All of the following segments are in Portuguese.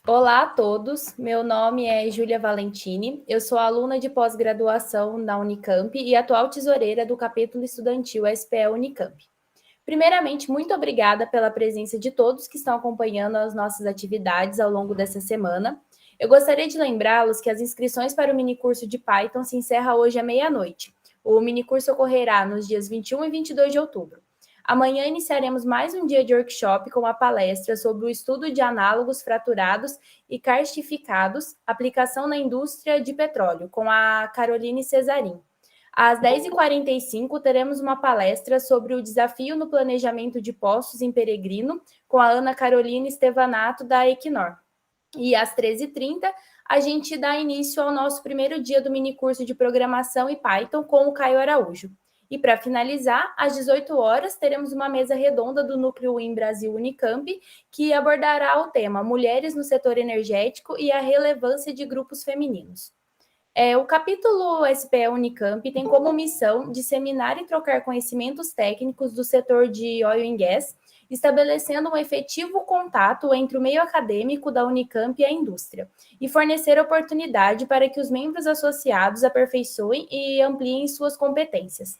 Olá a todos, meu nome é Júlia Valentini, eu sou aluna de pós-graduação na Unicamp e atual tesoureira do capítulo estudantil SPE Unicamp. Primeiramente, muito obrigada pela presença de todos que estão acompanhando as nossas atividades ao longo dessa semana. Eu gostaria de lembrá-los que as inscrições para o minicurso de Python se encerram hoje à meia-noite. O minicurso ocorrerá nos dias 21 e 22 de outubro. Amanhã iniciaremos mais um dia de workshop com uma palestra sobre o estudo de análogos fraturados e karstificados, aplicação na indústria de petróleo, com a Caroline Cesarin. Às 10h45, teremos uma palestra sobre o desafio no planejamento de poços em Peregrino, com a Ana Carolina Estevanato, da Equinor. E às 13h30, a gente dá início ao nosso primeiro dia do minicurso de Programação e Python com o Caio Araújo. E para finalizar, às 18 horas, teremos uma mesa redonda do Núcleo Win Brasil Unicamp, que abordará o tema Mulheres no Setor Energético e a relevância de grupos femininos. O capítulo SPE Unicamp tem como missão disseminar e trocar conhecimentos técnicos do setor de oil and gas, estabelecendo um efetivo contato entre o meio acadêmico da Unicamp e a indústria, e fornecer oportunidade para que os membros associados aperfeiçoem e ampliem suas competências.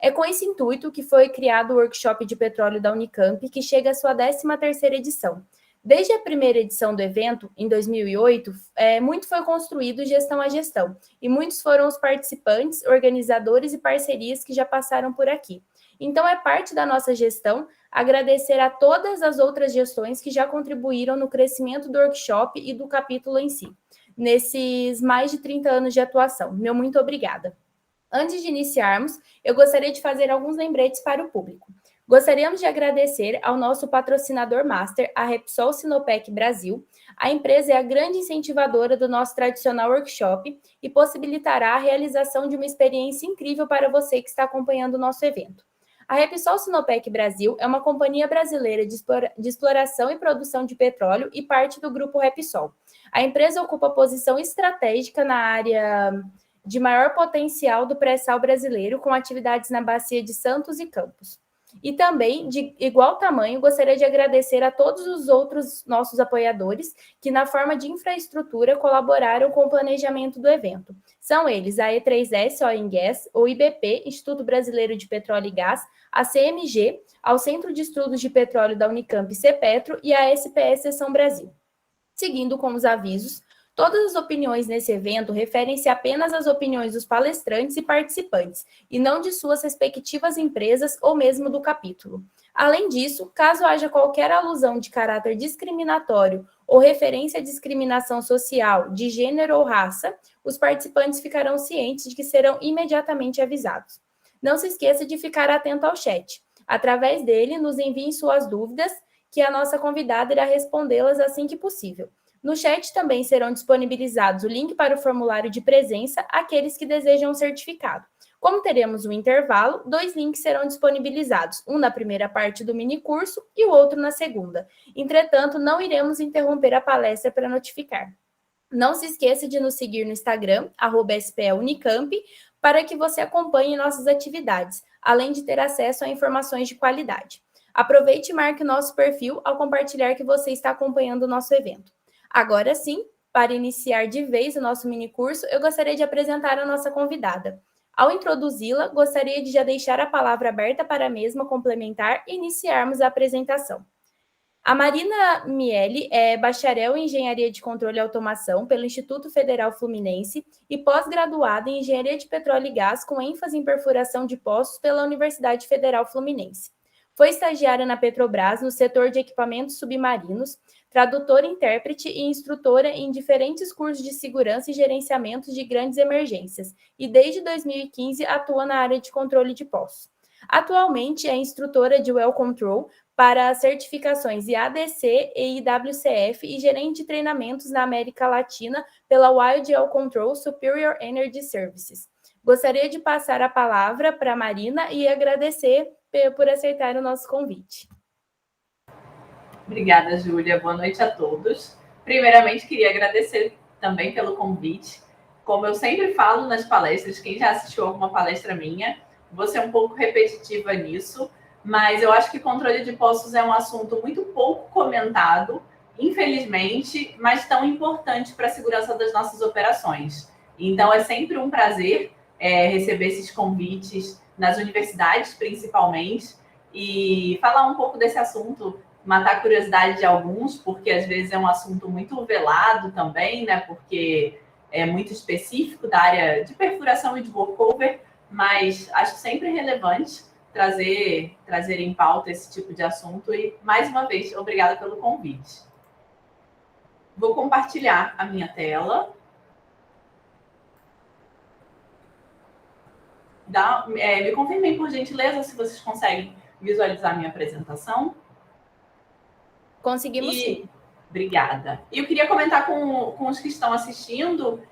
É com esse intuito que foi criado o Workshop de Petróleo da Unicamp, que chega à sua 13ª edição. Desde a primeira edição do evento, em 2008, muito foi construído gestão a gestão, e muitos foram os participantes, organizadores e parcerias que já passaram por aqui. Então, é parte da nossa gestão agradecer a todas as outras gestões que já contribuíram no crescimento do workshop e do capítulo em si, nesses mais de 30 anos de atuação. Meu muito obrigada. Antes de iniciarmos, eu gostaria de fazer alguns lembretes para o público. Gostaríamos de agradecer ao nosso patrocinador master, a Repsol Sinopec Brasil. A empresa é a grande incentivadora do nosso tradicional workshop e possibilitará a realização de uma experiência incrível para você que está acompanhando o nosso evento. A Repsol Sinopec Brasil é uma companhia brasileira de exploração e produção de petróleo e parte do grupo Repsol. A empresa ocupa posição estratégica na área de maior potencial do pré-sal brasileiro, com atividades na Bacia de Santos e Campos. E também, de igual tamanho, gostaria de agradecer a todos os outros nossos apoiadores que, na forma de infraestrutura, colaboraram com o planejamento do evento. São eles a E3S Oil and Gas, o IBP, Instituto Brasileiro de Petróleo e Gás, a CMG, ao Centro de Estudos de Petróleo da Unicamp, CEPETRO, e a SPS Seção Brasil. Seguindo com os avisos, todas as opiniões nesse evento referem-se apenas às opiniões dos palestrantes e participantes, e não de suas respectivas empresas ou mesmo do capítulo. Além disso, caso haja qualquer alusão de caráter discriminatório ou referência à discriminação social, de gênero ou raça, os participantes ficarão cientes de que serão imediatamente avisados. Não se esqueça de ficar atento ao chat. Através dele, nos enviem suas dúvidas, que a nossa convidada irá respondê-las assim que possível. No chat também serão disponibilizados o link para o formulário de presença àqueles que desejam um certificado. Como teremos um intervalo, 2 links serão disponibilizados, um na primeira parte do minicurso e o outro na segunda. Entretanto, não iremos interromper a palestra para notificar. Não se esqueça de nos seguir no Instagram, @SPEUnicamp, para que você acompanhe nossas atividades, além de ter acesso a informações de qualidade. Aproveite e marque o nosso perfil ao compartilhar que você está acompanhando o nosso evento. Agora sim, para iniciar de vez o nosso minicurso, eu gostaria de apresentar a nossa convidada. Ao introduzi-la, gostaria de já deixar a palavra aberta para a mesma complementar e iniciarmos a apresentação. A Marina Miele é bacharel em Engenharia de Controle e Automação pelo Instituto Federal Fluminense e pós-graduada em Engenharia de Petróleo e Gás com ênfase em perfuração de poços pela Universidade Federal Fluminense. Foi estagiária na Petrobras no setor de equipamentos submarinos, tradutora, intérprete e instrutora em diferentes cursos de segurança e gerenciamento de grandes emergências, e desde 2015 atua na área de controle de poços. Atualmente é instrutora de Well Control para certificações IADC e IWCF e gerente de treinamentos na América Latina pela Wild Well Control Superior Energy Services. Gostaria de passar a palavra para a Marina e agradecer por aceitar o nosso convite. Obrigada, Júlia. Boa noite a todos. Primeiramente, queria agradecer também pelo convite. Como eu sempre falo nas palestras, quem já assistiu alguma palestra minha, vou ser um pouco repetitiva nisso, mas eu acho que controle de poços é um assunto muito pouco comentado, infelizmente, mas tão importante para a segurança das nossas operações. Então, é sempre um prazer receber esses convites nas universidades, principalmente, e falar um pouco desse assunto, matar a curiosidade de alguns, porque às vezes é um assunto muito velado também, né? Porque é muito específico da área de perfuração e de workover, mas acho sempre relevante trazer em pauta esse tipo de assunto. E, mais uma vez, obrigada pelo convite. Vou compartilhar a minha tela. Me confirmem, por gentileza, se vocês conseguem visualizar a minha apresentação. Conseguimos sim. Obrigada. E eu queria comentar com os que estão assistindo,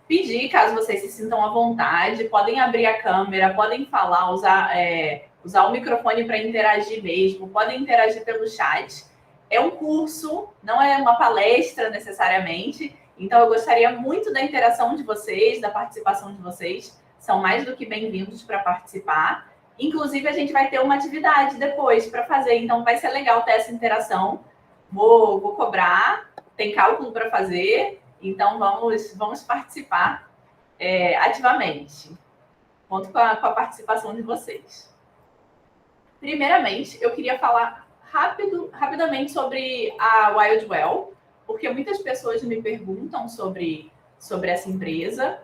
pedir, caso vocês se sintam à vontade, podem abrir a câmera, podem falar, usar o microfone para interagir mesmo, podem interagir pelo chat. É um curso, não é uma palestra necessariamente, então eu gostaria muito da interação de vocês, da participação de vocês. São mais do que bem-vindos para participar. Inclusive, a gente vai ter uma atividade depois para fazer, então vai ser legal ter essa interação. Vou cobrar, tem cálculo para fazer, então vamos participar ativamente. Conto com a participação de vocês. Primeiramente, eu queria falar rapidamente sobre a Wild Well, porque muitas pessoas me perguntam sobre essa empresa.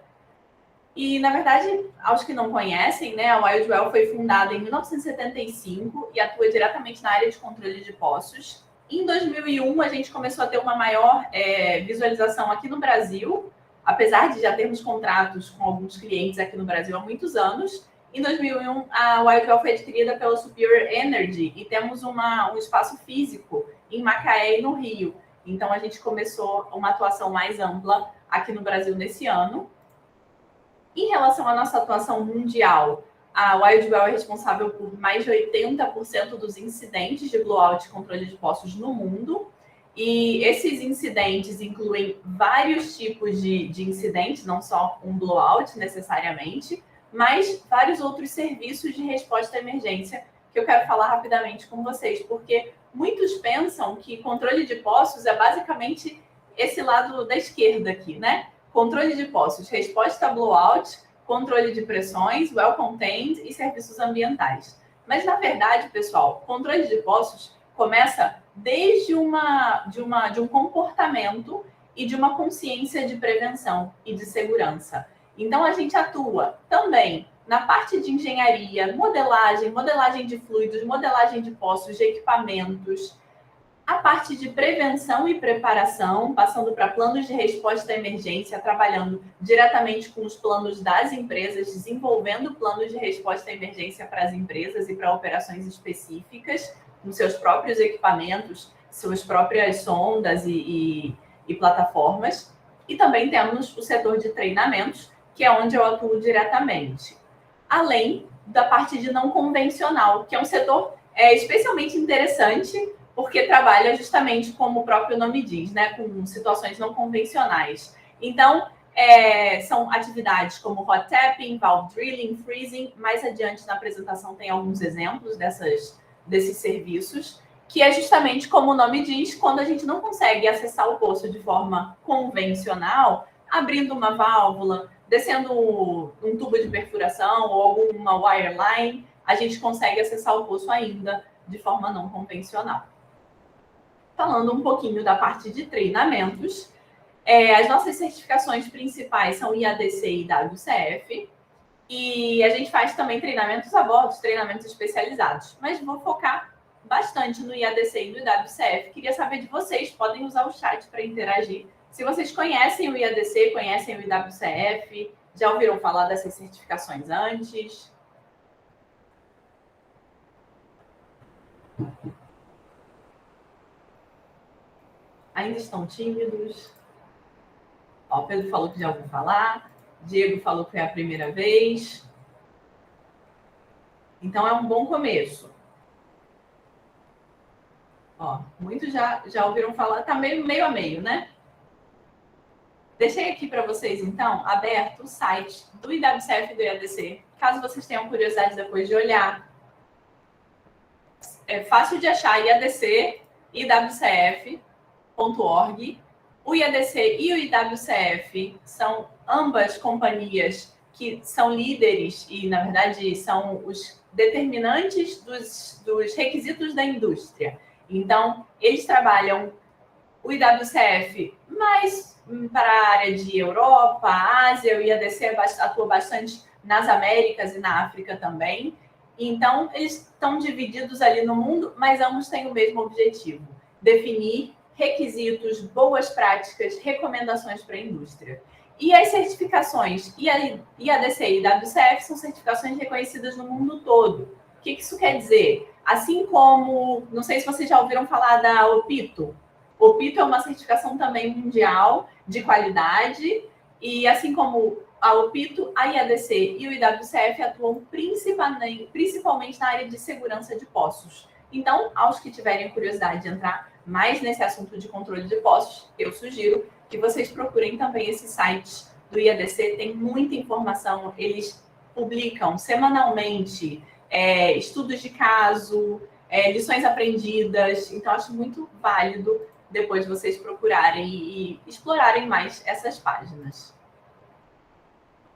E, na verdade, aos que não conhecem, né, a Wild Well foi fundada em 1975 e atua diretamente na área de controle de poços. Em 2001, a gente começou a ter uma maior visualização aqui no Brasil, apesar de já termos contratos com alguns clientes aqui no Brasil há muitos anos. Em 2001, a Wild Well foi adquirida pela Superior Energy e temos um espaço físico em Macaé e no Rio. Então, a gente começou uma atuação mais ampla aqui no Brasil nesse ano. Em relação à nossa atuação mundial, a Wild Well é responsável por mais de 80% dos incidentes de blowout e controle de poços no mundo. E esses incidentes incluem vários tipos de incidentes, não só um blowout necessariamente, mas vários outros serviços de resposta à emergência que eu quero falar rapidamente com vocês, porque muitos pensam que controle de poços é basicamente esse lado da esquerda aqui, né? Controle de poços, resposta a blowout, controle de pressões, well contained e serviços ambientais. Mas, na verdade, pessoal, controle de poços começa desde de um comportamento e de uma consciência de prevenção e de segurança. Então, a gente atua também na parte de engenharia, modelagem de fluidos, modelagem de poços, de equipamentos, a parte de prevenção e preparação, passando para planos de resposta à emergência, trabalhando diretamente com os planos das empresas, desenvolvendo planos de resposta à emergência para as empresas e para operações específicas, com seus próprios equipamentos, suas próprias sondas e plataformas. E também temos o setor de treinamentos, que é onde eu atuo diretamente. Além da parte de não convencional, que é um setor especialmente interessante, porque trabalha justamente como o próprio nome diz, né, com situações não convencionais. Então, são atividades como hot tapping, valve drilling, freezing. Mais adiante na apresentação tem alguns exemplos desses serviços, que é justamente como o nome diz, quando a gente não consegue acessar o poço de forma convencional, abrindo uma válvula, descendo um tubo de perfuração ou alguma wireline, a gente consegue acessar o poço ainda de forma não convencional. Falando um pouquinho da parte de treinamentos, as nossas certificações principais são IADC e WCF, e a gente faz também treinamentos a bordo, treinamentos especializados, mas vou focar bastante no IADC e no WCF. Queria saber de vocês, podem usar o chat para interagir. Se vocês conhecem o IADC, conhecem o IWCF, já ouviram falar dessas certificações antes? Ainda estão tímidos? Ó, Pedro falou que já ouviu falar. Diego falou que é a primeira vez. Então, é um bom começo. Ó, muitos já ouviram falar. Tá meio a meio, né? Deixei aqui para vocês, então, aberto o site do IWCF e do IADC, caso vocês tenham curiosidade depois de olhar. é fácil de achar, IADC, iwcf.org. O IADC e o IWCF são ambas companhias que são líderes e, na verdade, são os determinantes dos requisitos da indústria. Então, eles trabalham o IWCF mais para a área de Europa, Ásia, o IADC atua bastante nas Américas e na África também. Então, eles estão divididos ali no mundo, mas ambos têm o mesmo objetivo: definir requisitos, boas práticas, recomendações para a indústria. E as certificações IADC e IWCF são certificações reconhecidas no mundo todo. O que isso quer dizer? Assim como, não sei se vocês já ouviram falar da OPITO. OPITO é uma certificação também mundial de qualidade, e assim como a OPITO, a IADC e o IWCF atuam principalmente na área de segurança de poços. Então, aos que tiverem curiosidade de entrar mais nesse assunto de controle de poços, eu sugiro que vocês procurem também esses sites do IADC, tem muita informação, eles publicam semanalmente estudos de caso, lições aprendidas, então acho muito válido depois vocês procurarem e explorarem mais essas páginas.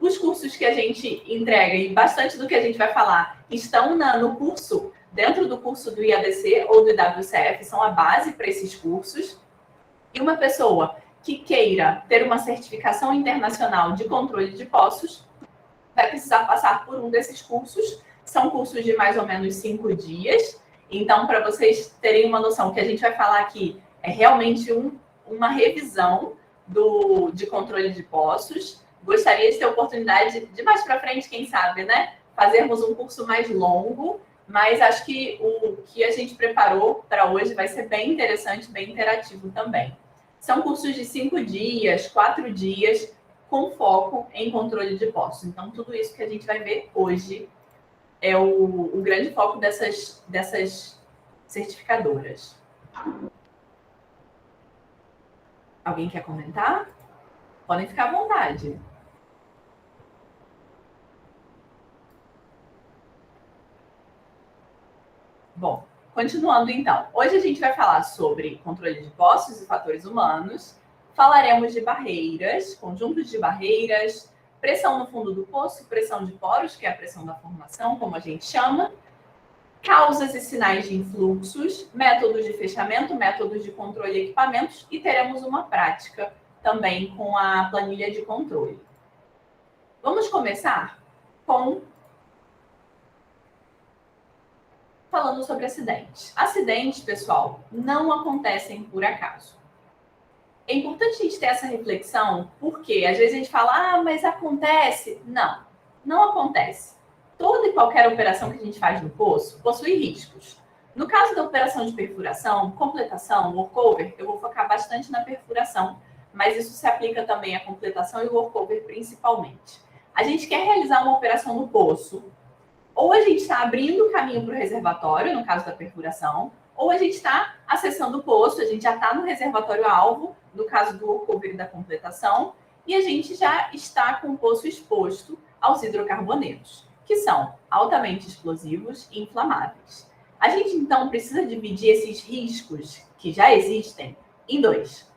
Os cursos que a gente entrega, e bastante do que a gente vai falar, estão no curso, dentro do curso do IADC ou do IWCF, são a base para esses cursos. E uma pessoa que queira ter uma certificação internacional de controle de poços vai precisar passar por um desses cursos. São cursos de mais ou menos 5 dias. Então, para vocês terem uma noção, que a gente vai falar aqui é realmente uma revisão de controle de poços. Gostaria de ter a oportunidade de mais para frente, quem sabe, né? Fazermos um curso mais longo, mas acho que o que a gente preparou para hoje vai ser bem interessante, bem interativo também. São cursos de 5 dias, 4 dias, com foco em controle de poços. Então, tudo isso que a gente vai ver hoje é o grande foco dessas certificadoras. Alguém quer comentar? Podem ficar à vontade. Bom, continuando então. Hoje a gente vai falar sobre controle de poços e fatores humanos. Falaremos de barreiras, conjuntos de barreiras, pressão no fundo do poço, pressão de poros, que é a pressão da formação, como a gente chama, causas e sinais de influxos, métodos de fechamento, métodos de controle de equipamentos, e teremos uma prática também com a planilha de controle. Vamos começar falando sobre acidentes. Acidentes, pessoal, não acontecem por acaso. É importante a gente ter essa reflexão, porque às vezes a gente fala, mas acontece. Não, não acontece. Toda e qualquer operação que a gente faz no poço possui riscos. No caso da operação de perfuração, completação, workover, eu vou focar bastante na perfuração, mas isso se aplica também à completação e workover principalmente. A gente quer realizar uma operação no poço, ou a gente está abrindo o caminho para o reservatório, no caso da perfuração, ou a gente está acessando o poço, a gente já está no reservatório-alvo, no caso do workover e da completação, e a gente já está com o poço exposto aos hidrocarbonetos, que são altamente explosivos e inflamáveis. A gente, então, precisa dividir esses riscos que já existem em 2.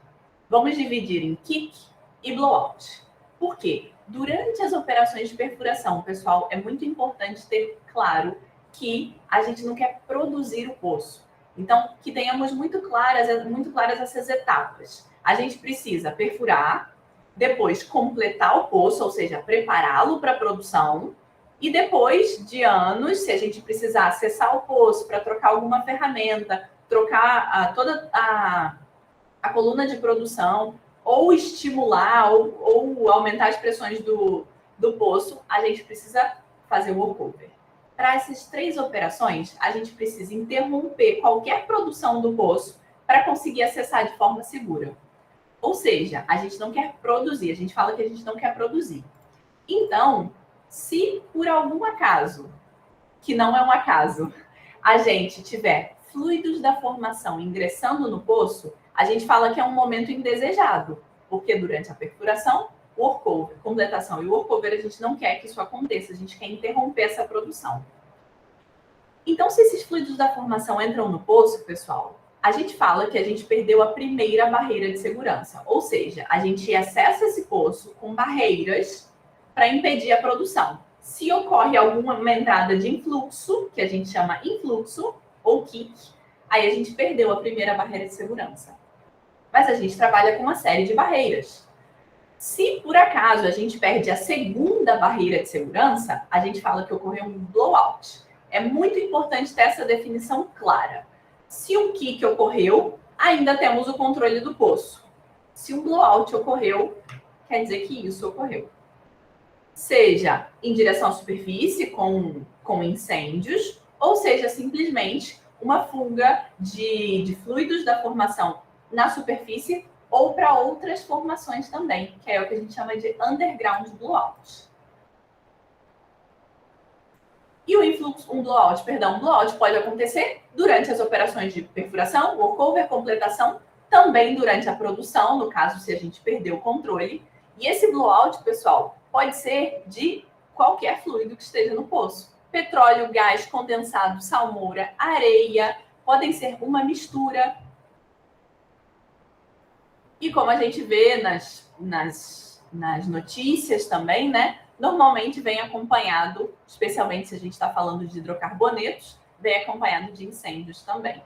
Vamos dividir em kick e blowout. Por quê? Durante as operações de perfuração, pessoal, é muito importante ter claro que a gente não quer produzir o poço. Então, que tenhamos muito claras essas etapas. A gente precisa perfurar, depois completar o poço, ou seja, prepará-lo para a produção, e depois de anos, se a gente precisar acessar o poço para trocar alguma ferramenta, trocar toda a coluna de produção, ou estimular, ou aumentar as pressões do poço, a gente precisa fazer o workover. Para essas 3 operações, a gente precisa interromper qualquer produção do poço para conseguir acessar de forma segura. Ou seja, a gente não quer produzir, a gente fala que a gente não quer produzir. Então, se por algum acaso, que não é um acaso, a gente tiver fluidos da formação ingressando no poço, a gente fala que é um momento indesejado, porque durante a perfuração, workover, completação e workover, a gente não quer que isso aconteça, a gente quer interromper essa produção. Então, se esses fluidos da formação entram no poço, pessoal, a gente fala que a gente perdeu a primeira barreira de segurança. Ou seja, a gente acessa esse poço com barreiras para impedir a produção. Se ocorre alguma entrada de influxo, que a gente chama influxo, ou kick, aí a gente perdeu a primeira barreira de segurança. Mas a gente trabalha com uma série de barreiras. Se, por acaso, a gente perde a segunda barreira de segurança, a gente fala que ocorreu um blowout. É muito importante ter essa definição clara. Se um kick ocorreu, ainda temos o controle do poço. Se um blowout ocorreu, quer dizer que isso ocorreu. Seja em direção à superfície, com incêndios, ou seja, simplesmente uma fuga de fluidos da formação na superfície ou para outras formações também, que é o que a gente chama de underground blowout. E um blowout pode acontecer durante as operações de perfuração, workover, completação, também durante a produção, no caso, se a gente perdeu o controle. E esse blowout, pessoal, pode ser de qualquer fluido que esteja no poço. Petróleo, gás, condensado, salmoura, areia, podem ser uma mistura. E como a gente vê nas notícias também, né? Normalmente vem acompanhado, especialmente se a gente está falando de hidrocarbonetos, vem acompanhado de incêndios também.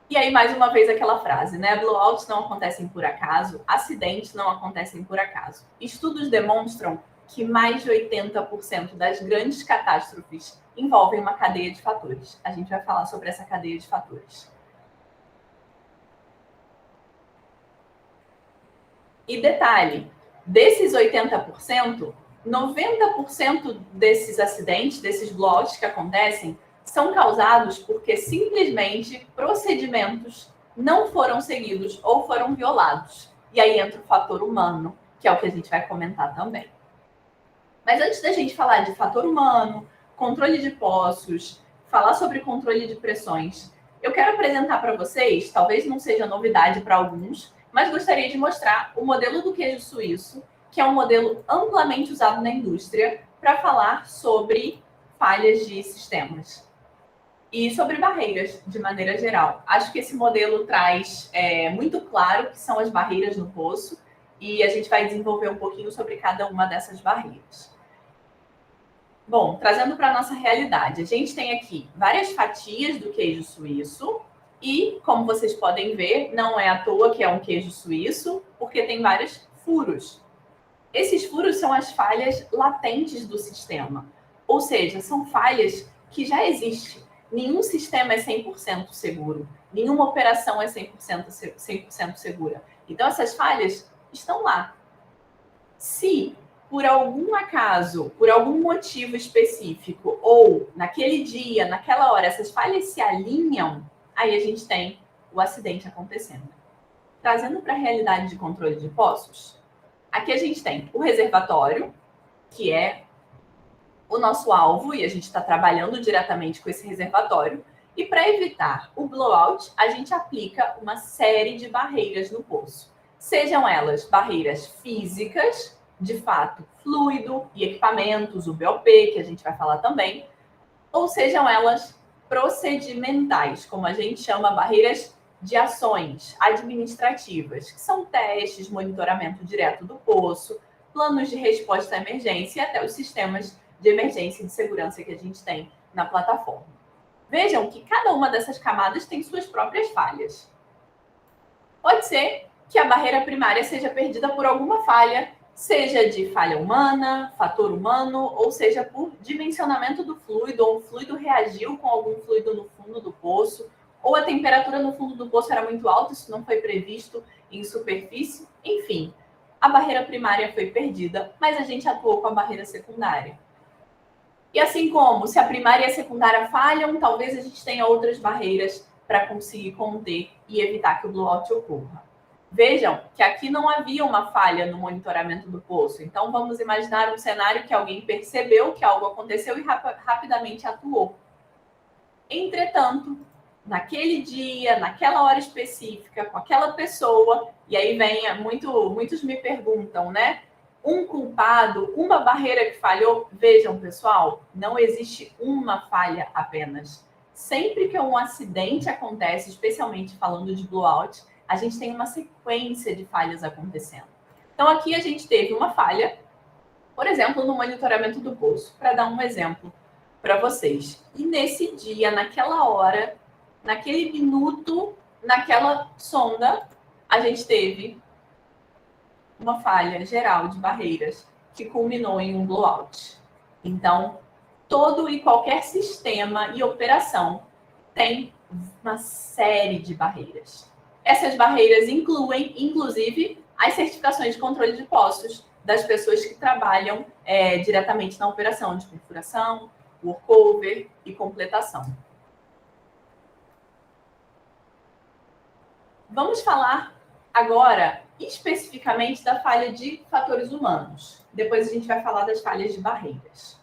E aí, mais uma vez, aquela frase, né? Blowouts não acontecem por acaso, acidentes não acontecem por acaso. Estudos demonstram que mais de 80% das grandes catástrofes envolvem uma cadeia de fatores. A gente vai falar sobre essa cadeia de fatores. E detalhe, desses 80%, 90% desses acidentes, desses blowouts que acontecem, são causados porque simplesmente procedimentos não foram seguidos ou foram violados. E aí entra o fator humano, que é o que a gente vai comentar também. Mas antes da gente falar de fator humano, controle de poços, falar sobre controle de pressões, eu quero apresentar para vocês, talvez não seja novidade para alguns, mas gostaria de mostrar o modelo do queijo suíço, que é um modelo amplamente usado na indústria para falar sobre falhas de sistemas e sobre barreiras, de maneira geral. Acho que esse modelo traz muito claro o que são as barreiras no poço e a gente vai desenvolver um pouquinho sobre cada uma dessas barreiras. Bom, trazendo para a nossa realidade, a gente tem aqui várias fatias do queijo suíço e, como vocês podem ver, não é à toa que é um queijo suíço, porque tem vários furos. Esses furos são as falhas latentes do sistema, ou seja, são falhas que já existem. Nenhum sistema é 100% seguro, nenhuma operação é 100% segura. Então, essas falhas estão lá. Se, por algum acaso, por algum motivo específico, ou naquele dia, naquela hora, essas falhas se alinham, aí a gente tem o acidente acontecendo. Trazendo para a realidade de controle de poços, aqui a gente tem o reservatório, que é o nosso alvo, e a gente está trabalhando diretamente com esse reservatório. E para evitar o blowout, a gente aplica uma série de barreiras no poço. Sejam elas barreiras físicas, de fato, fluido e equipamentos, o BOP, que a gente vai falar também, ou sejam elas procedimentais, como a gente chama barreiras de ações administrativas, que são testes, monitoramento direto do poço, planos de resposta à emergência e até os sistemas de emergência e de segurança que a gente tem na plataforma. Vejam que cada uma dessas camadas tem suas próprias falhas. Pode ser que a barreira primária seja perdida por alguma falha, seja de falha humana, fator humano, ou seja por dimensionamento do fluido, ou o fluido reagiu com algum fluido no fundo do poço, ou a temperatura no fundo do poço era muito alta, isso não foi previsto em superfície. Enfim, a barreira primária foi perdida, mas a gente atuou com a barreira secundária. E assim como, se a primária e a secundária falham, talvez a gente tenha outras barreiras para conseguir conter e evitar que o blowout ocorra. Vejam que aqui não havia uma falha no monitoramento do poço. Então, vamos imaginar um cenário que alguém percebeu que algo aconteceu e rapidamente atuou. Entretanto, naquele dia, naquela hora específica, com aquela pessoa, e aí vem, muitos me perguntam, né? um culpado, uma barreira que falhou. Vejam, pessoal, não existe uma falha apenas. Sempre que um acidente acontece, especialmente falando de blowout, a gente tem uma sequência de falhas acontecendo. Então, aqui a gente teve uma falha, por exemplo, no monitoramento do poço, para dar um exemplo para vocês. E nesse dia, naquela hora, naquele minuto, naquela sonda, a gente teve uma falha geral de barreiras que culminou em um blowout. Então, todo e qualquer sistema e operação tem uma série de barreiras. Essas barreiras incluem, inclusive, as certificações de controle de poços das pessoas que trabalham diretamente na operação de perfuração, workover e completação. Vamos falar agora especificamente da falha de fatores humanos. Depois a gente vai falar das falhas de barreiras.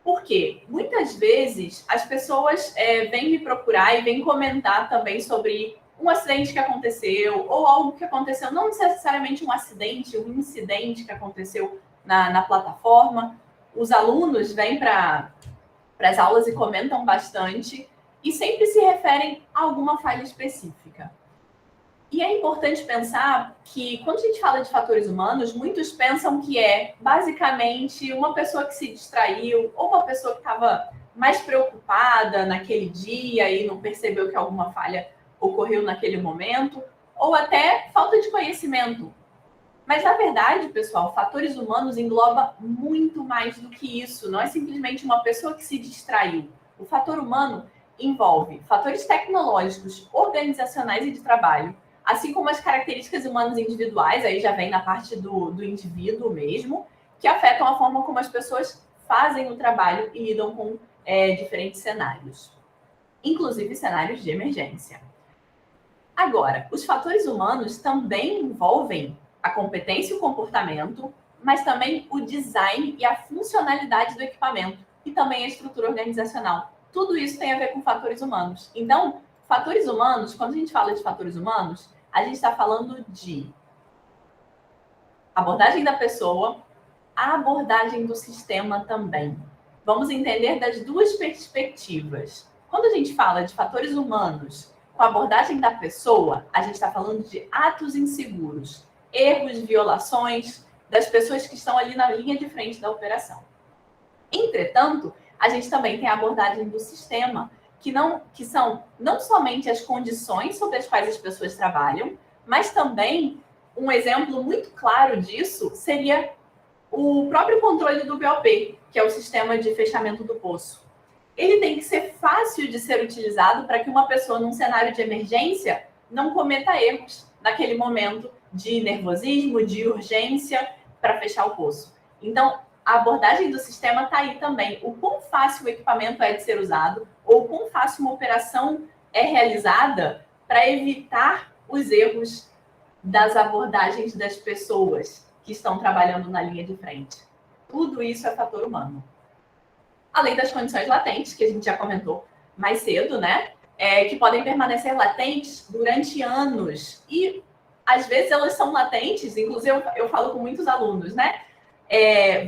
Por quê? Muitas vezes as pessoas vêm me procurar e vêm comentar também sobre um acidente que aconteceu ou algo que aconteceu, não necessariamente um acidente, um incidente que aconteceu na plataforma. Os alunos vêm para as aulas e comentam bastante e sempre se referem a alguma falha específica. E é importante pensar que, quando a gente fala de fatores humanos, muitos pensam que é basicamente uma pessoa que se distraiu ou uma pessoa que estava mais preocupada naquele dia e não percebeu que alguma falha ocorreu naquele momento, ou até falta de conhecimento. Mas, na verdade, pessoal, fatores humanos engloba muito mais do que isso. Não é simplesmente uma pessoa que se distraiu. O fator humano envolve fatores tecnológicos, organizacionais e de trabalho, assim como as características humanas individuais, aí já vem na parte do indivíduo mesmo, que afetam a forma como as pessoas fazem o trabalho e lidam com diferentes cenários, inclusive cenários de emergência. Agora, os fatores humanos também envolvem a competência e o comportamento, mas também o design e a funcionalidade do equipamento, e também a estrutura organizacional. Tudo isso tem a ver com fatores humanos. Então, fatores humanos, quando a gente fala de fatores humanos, a gente está falando de abordagem da pessoa, a abordagem do sistema também. Vamos entender das duas perspectivas. Quando a gente fala de fatores humanos com a abordagem da pessoa, a gente está falando de atos inseguros, erros, violações das pessoas que estão ali na linha de frente da operação. Entretanto, a gente também tem a abordagem do sistema, que são não somente as condições sobre as quais as pessoas trabalham, mas também um exemplo muito claro disso seria o próprio controle do BOP, que é o sistema de fechamento do poço. Ele tem que ser fácil de ser utilizado para que uma pessoa, num cenário de emergência, não cometa erros naquele momento de nervosismo, de urgência para fechar o poço. Então, a abordagem do sistema está aí também. O quão fácil o equipamento é de ser usado, ou quão fácil uma operação é realizada para evitar os erros das abordagens das pessoas que estão trabalhando na linha de frente. Tudo isso é fator humano. Além das condições latentes, que a gente já comentou mais cedo, né? Que podem permanecer latentes durante anos. E, às vezes, elas são latentes, inclusive eu falo com muitos alunos, né?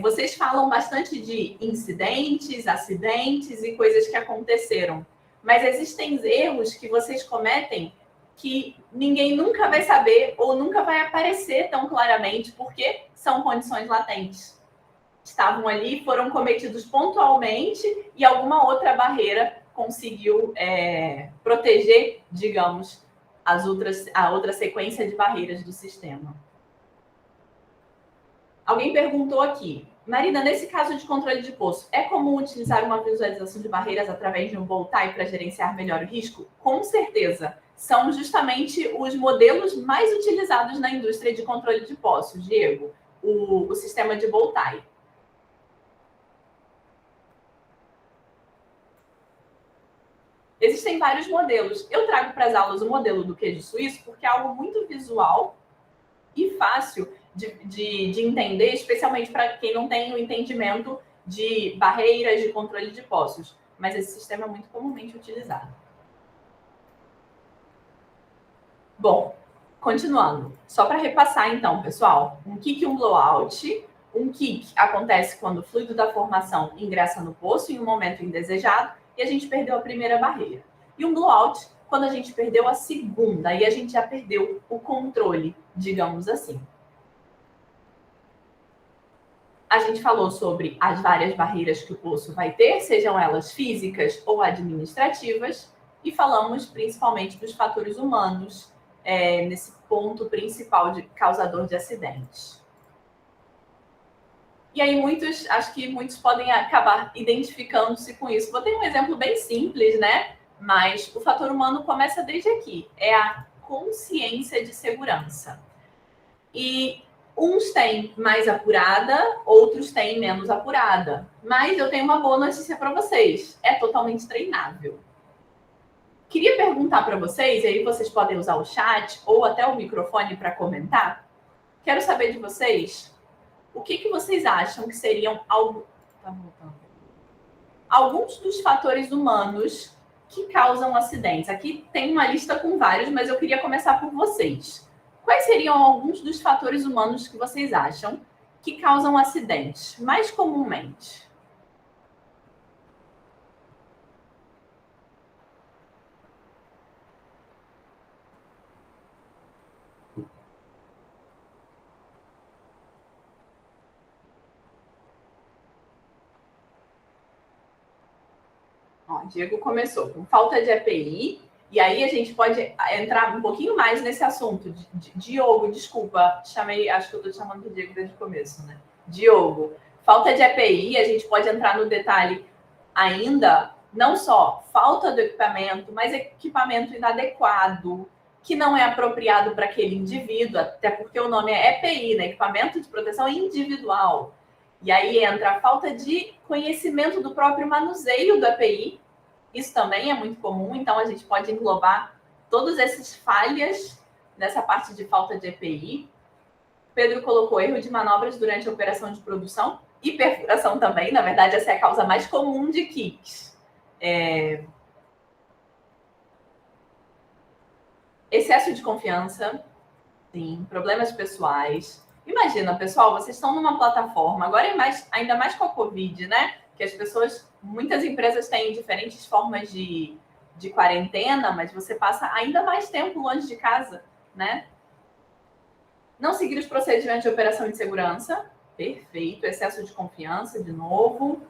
Vocês falam bastante de incidentes, acidentes e coisas que aconteceram. Mas existem erros que vocês cometem que ninguém nunca vai saber ou nunca vai aparecer tão claramente porque são condições latentes. Estavam ali, foram cometidos pontualmente e alguma outra barreira conseguiu proteger, digamos, a outra sequência de barreiras do sistema. Alguém perguntou aqui, Marina, nesse caso de controle de poço, é comum utilizar uma visualização de barreiras através de um bow-tie para gerenciar melhor o risco? Com certeza. São justamente os modelos mais utilizados na indústria de controle de poços, Diego, o sistema de bow-tie. Existem vários modelos. Eu trago para as aulas o modelo do queijo suíço porque é algo muito visual e fácil de entender, especialmente para quem não tem o entendimento de barreiras de controle de poços. Mas esse sistema é muito comumente utilizado. Bom, continuando. Só para repassar, então, pessoal, o que um blowout, Um kick acontece quando o fluido da formação ingressa no poço em um momento indesejado e a gente perdeu a primeira barreira. E um blowout, quando a gente perdeu a segunda, aí a gente já perdeu o controle, digamos assim. A gente falou sobre as várias barreiras que o poço vai ter, sejam elas físicas ou administrativas, e falamos principalmente dos fatores humanos, nesse ponto principal de causador de acidentes. E aí acho que muitos podem acabar identificando-se com isso. Vou ter um exemplo bem simples, né? Mas o fator humano começa desde aqui. É a consciência de segurança. E uns têm mais apurada, outros têm menos apurada. Mas eu tenho uma boa notícia para vocês. É totalmente treinável. Queria perguntar para vocês, e aí vocês podem usar o chat ou até o microfone para comentar. Quero saber de vocês o que vocês acham que seriam alguns dos fatores humanos que causam acidentes. Aqui tem uma lista com vários, mas eu queria começar por vocês. Quais seriam alguns dos fatores humanos que vocês acham que causam acidentes mais comumente? Ó, Diego começou com falta de EPI, e aí a gente pode entrar um pouquinho mais nesse assunto. Diogo, desculpa, acho que eu estou te chamando de Diego desde o começo, né? Diogo, falta de EPI, a gente pode entrar no detalhe ainda, não só falta do equipamento, mas equipamento inadequado, que não é apropriado para aquele indivíduo, até porque o nome é EPI, né? Equipamento de proteção individual. E aí entra a falta de conhecimento do próprio manuseio do EPI. Isso também é muito comum, então a gente pode englobar todas essas falhas nessa parte de falta de EPI. Pedro colocou erro de manobras durante a operação de produção e perfuração também. Na verdade, essa é a causa mais comum de kicks. Excesso de confiança, sim, problemas pessoais. Imagina, pessoal, vocês estão numa plataforma, agora ainda mais com a Covid, né? Que as pessoas, muitas empresas têm diferentes formas de quarentena, mas você passa ainda mais tempo longe de casa, né? Não seguir os procedimentos de operação de segurança, perfeito. Excesso de confiança, de novo.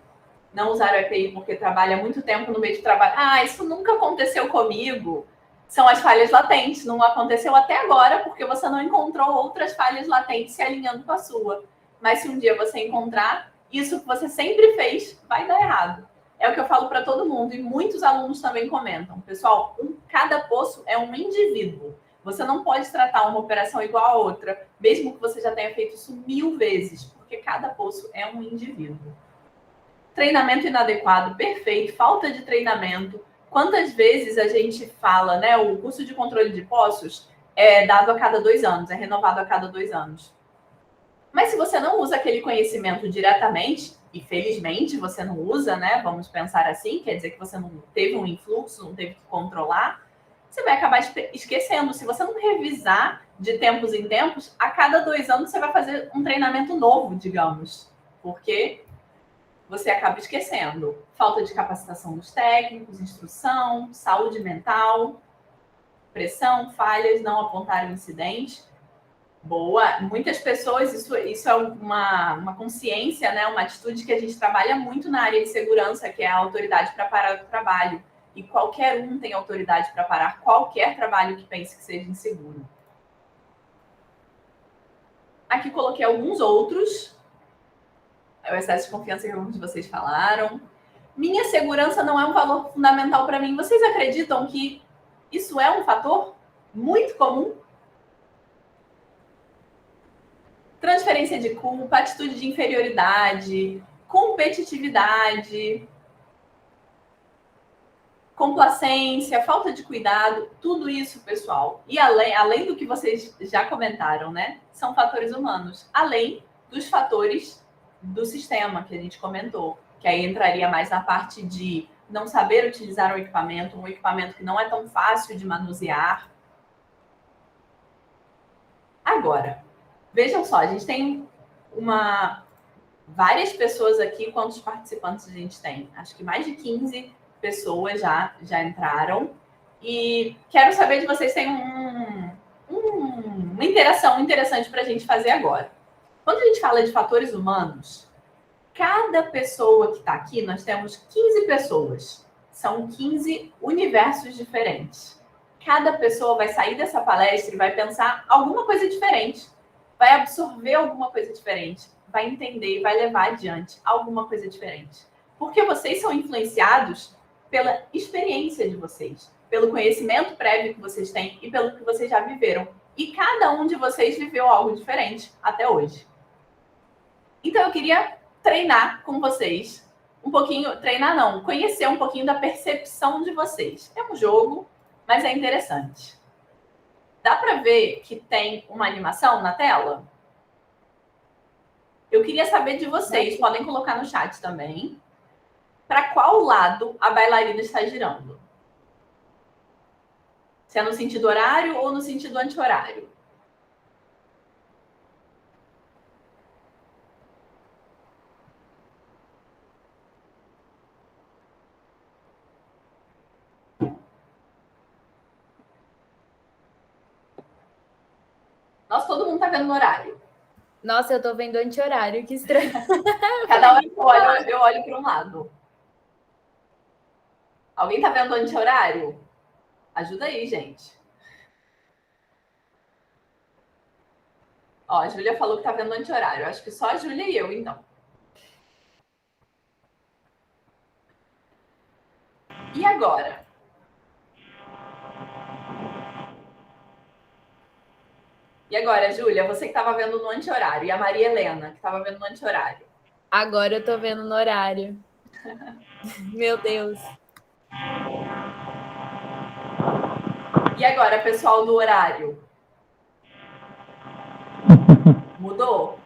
Não usar o EPI porque trabalha muito tempo no meio de trabalho. Ah, isso nunca aconteceu comigo. São as falhas latentes. Não aconteceu até agora porque você não encontrou outras falhas latentes se alinhando com a sua. Mas se um dia você encontrar, isso que você sempre fez vai dar errado. É o que eu falo para todo mundo e muitos alunos também comentam. Pessoal, cada poço é um indivíduo. Você não pode tratar uma operação igual a outra, mesmo que você já tenha feito isso 1000 vezes, porque cada poço é um indivíduo. Treinamento inadequado, perfeito. Falta de treinamento. Quantas vezes a gente fala, né? O curso de controle de poços é dado a cada 2 anos, é renovado a cada 2 anos. Mas se você não usa aquele conhecimento diretamente, e felizmente você não usa, né? Vamos pensar assim, quer dizer que você não teve um influxo, não teve que controlar, você vai acabar esquecendo. Se você não revisar de tempos em tempos, a cada 2 anos você vai fazer um treinamento novo, digamos. Porque você acaba esquecendo. Falta de capacitação dos técnicos, instrução, saúde mental, pressão, falhas, não apontar o incidente. Boa. Muitas pessoas, isso é uma consciência, né? Uma atitude que a gente trabalha muito na área de segurança, que é a autoridade para parar o trabalho. E qualquer um tem autoridade para parar qualquer trabalho que pense que seja inseguro. Aqui coloquei alguns outros. É o excesso de confiança que alguns de vocês falaram. Minha segurança não é um valor fundamental para mim. Vocês acreditam que isso é um fator muito comum? Transferência de culpa, atitude de inferioridade, competitividade, complacência, falta de cuidado, tudo isso, pessoal. E além do que vocês já comentaram, né? São fatores humanos, além dos fatores do sistema que a gente comentou, que aí entraria mais na parte de não saber utilizar um equipamento que não é tão fácil de manusear. Agora, vejam só, a gente tem uma várias pessoas aqui. Quantos participantes a gente tem? Acho que mais de 15 pessoas já entraram. E quero saber de vocês, tem uma interação interessante para a gente fazer agora. Quando a gente fala de fatores humanos, cada pessoa que está aqui, nós temos 15 pessoas. São 15 universos diferentes. Cada pessoa vai sair dessa palestra e vai pensar alguma coisa diferente. Vai absorver alguma coisa diferente. Vai entender e vai levar adiante alguma coisa diferente. Porque vocês são influenciados pela experiência de vocês, pelo conhecimento prévio que vocês têm e pelo que vocês já viveram. E cada um de vocês viveu algo diferente até hoje. Então, eu queria treinar com vocês um pouquinho, treinar não, conhecer um pouquinho da percepção de vocês. É um jogo, mas é interessante. Dá para ver que tem uma animação na tela? Eu queria saber de vocês, podem colocar no chat também, para qual lado a bailarina está girando. Se é no sentido horário ou no sentido anti-horário. Nossa, todo mundo está vendo no horário. Nossa, eu tô vendo anti-horário, que estranho. Cada hora que eu olho para um lado. Alguém está vendo anti-horário? Ajuda aí, gente. Ó, a Júlia falou que tá vendo anti-horário. Acho que só a Júlia e eu, então. E agora? E agora, Júlia, você que estava vendo no anti-horário, e a Maria Helena, que estava vendo no anti-horário. Agora eu tô vendo no horário. Meu Deus. E agora, pessoal do horário? Mudou?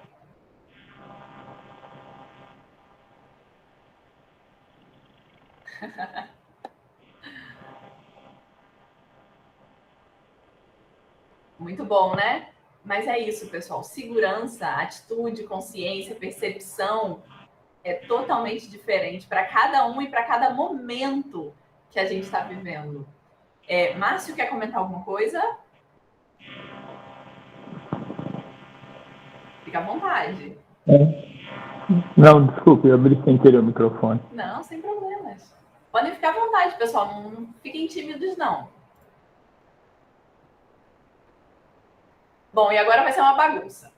Muito bom, né? Mas é isso, pessoal. Segurança, atitude, consciência, percepção é totalmente diferente para cada um e para cada momento que a gente está vivendo. Márcio, quer comentar alguma coisa? Fica à vontade. Não, desculpe, eu abri sem querer o microfone. Não, sem problemas. Podem ficar à vontade, pessoal. Não fiquem tímidos, não. Bom, e agora vai ser uma bagunça.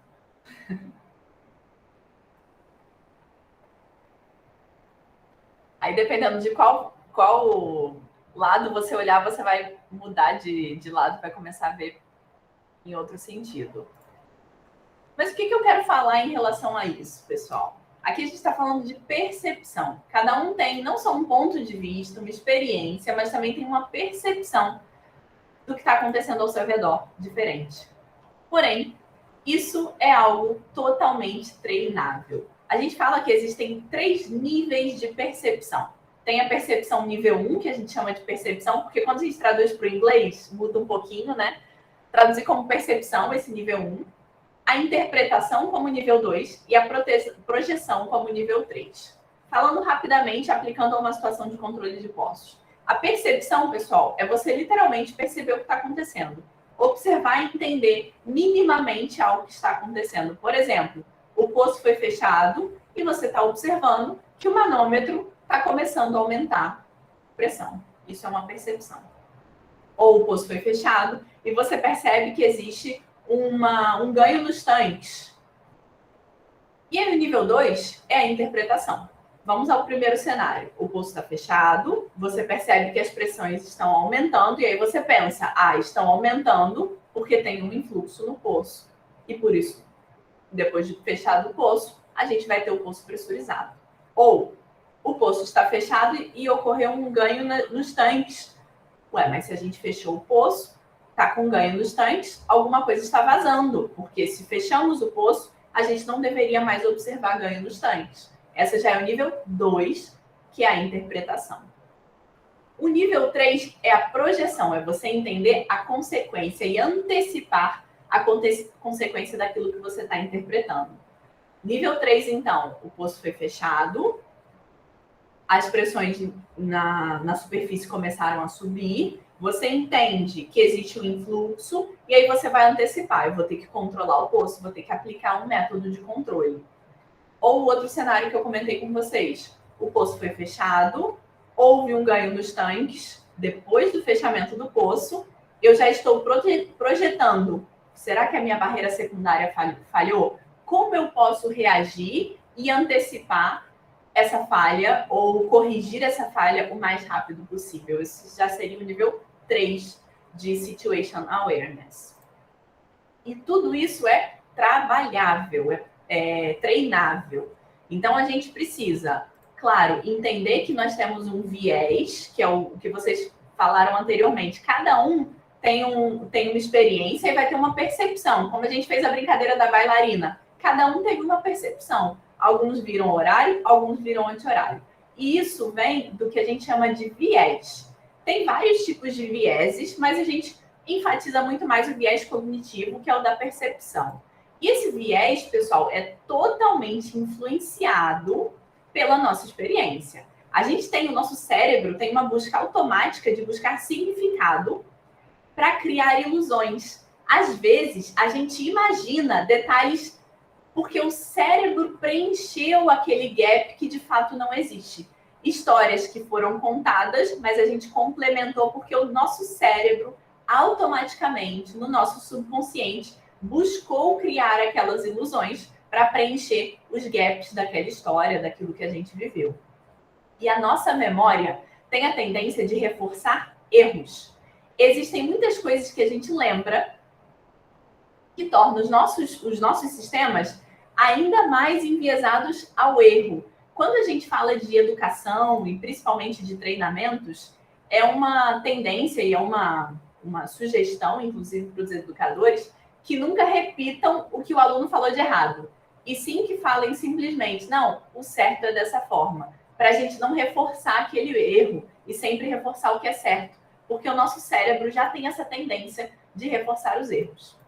Aí, dependendo de qual lado você olhar, você vai mudar de lado, vai começar a ver em outro sentido. Mas o que eu quero falar em relação a isso, pessoal? Aqui a gente está falando de percepção. Cada um tem não só um ponto de vista, uma experiência, mas também tem uma percepção do que está acontecendo ao seu redor diferente. Porém, isso é algo totalmente treinável. A gente fala que existem 3 níveis de percepção. Tem a percepção nível 1, que a gente chama de percepção, porque quando a gente traduz para o inglês, muda um pouquinho, né? Traduzir como percepção, esse nível 1. A interpretação como nível 2 e a projeção como nível 3. Falando rapidamente, aplicando a uma situação de controle de postos. A percepção, pessoal, é você literalmente perceber o que está acontecendo. Observar e entender minimamente algo que está acontecendo. Por exemplo, o poço foi fechado e você está observando que o manômetro está começando a aumentar a pressão. Isso é uma percepção. Ou o poço foi fechado e você percebe que existe um ganho nos tanques. E aí, o nível 2 é a interpretação. Vamos ao primeiro cenário. O poço está fechado, você percebe que as pressões estão aumentando, e aí você pensa, estão aumentando porque tem um influxo no poço. E por isso, depois de fechado o poço, a gente vai ter o poço pressurizado. Ou o poço está fechado e ocorreu um ganho nos tanques. Ué, mas se a gente fechou o poço, está com ganho nos tanques, alguma coisa está vazando, porque se fechamos o poço, a gente não deveria mais observar ganho nos tanques. Essa já é o nível 2, que é a interpretação. O nível 3 é a projeção, é você entender a consequência e antecipar a consequência daquilo que você está interpretando. Nível 3, então, o poço foi fechado, as pressões na superfície começaram a subir, você entende que existe um influxo, e aí você vai antecipar. Eu vou ter que controlar o poço, vou ter que aplicar um método de controle. Ou o outro cenário que eu comentei com vocês. O poço foi fechado, houve um ganho nos tanques, depois do fechamento do poço, eu já estou projetando. Será que a minha barreira secundária falhou? Como eu posso reagir e antecipar essa falha ou corrigir essa falha o mais rápido possível? Esse já seria o nível 3 de Situation Awareness. E tudo isso é trabalhável, é treinável. Então, a gente precisa, claro, entender que nós temos um viés, que é o que vocês falaram anteriormente. Cada um tem uma experiência e vai ter uma percepção. Como a gente fez a brincadeira da bailarina. Cada um teve uma percepção. Alguns viram horário, alguns viram anti-horário. E isso vem do que a gente chama de viés. Tem vários tipos de vieses, mas a gente enfatiza muito mais o viés cognitivo, que é o da percepção. E esse viés, pessoal, é totalmente influenciado pela nossa experiência. A gente tem, o nosso cérebro tem uma busca automática de buscar significado para criar ilusões. Às vezes, a gente imagina detalhes porque o cérebro preencheu aquele gap que de fato não existe. Histórias que foram contadas, mas a gente complementou porque o nosso cérebro automaticamente, no nosso subconsciente, buscou criar aquelas ilusões para preencher os gaps daquela história, daquilo que a gente viveu. E a nossa memória tem a tendência de reforçar erros. Existem muitas coisas que a gente lembra que tornam os nossos sistemas ainda mais enviesados ao erro. Quando a gente fala de educação e principalmente de treinamentos, é uma tendência e é uma sugestão, inclusive para os educadores, que nunca repitam o que o aluno falou de errado. E sim que falem simplesmente, não, o certo é dessa forma. Para a gente não reforçar aquele erro e sempre reforçar o que é certo. Porque o nosso cérebro já tem essa tendência de reforçar os erros.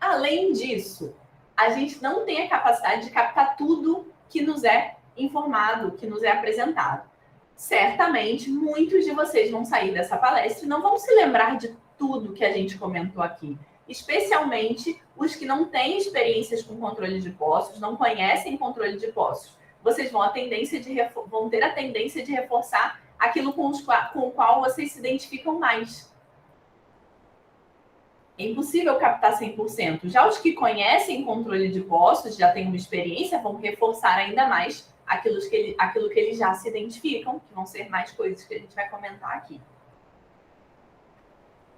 Além disso, a gente não tem a capacidade de captar tudo que nos é informado, que nos é apresentado. Certamente, muitos de vocês vão sair dessa palestra e não vão se lembrar de tudo que a gente comentou aqui. Especialmente os que não têm experiências com controle de poços, não conhecem controle de poços. Vocês vão ter a tendência de reforçar aquilo com o qual vocês se identificam mais. É impossível captar 100%. Já os que conhecem controle de poços, já têm uma experiência, vão reforçar ainda mais aquilo que eles já se identificam, que vão ser mais coisas que a gente vai comentar aqui.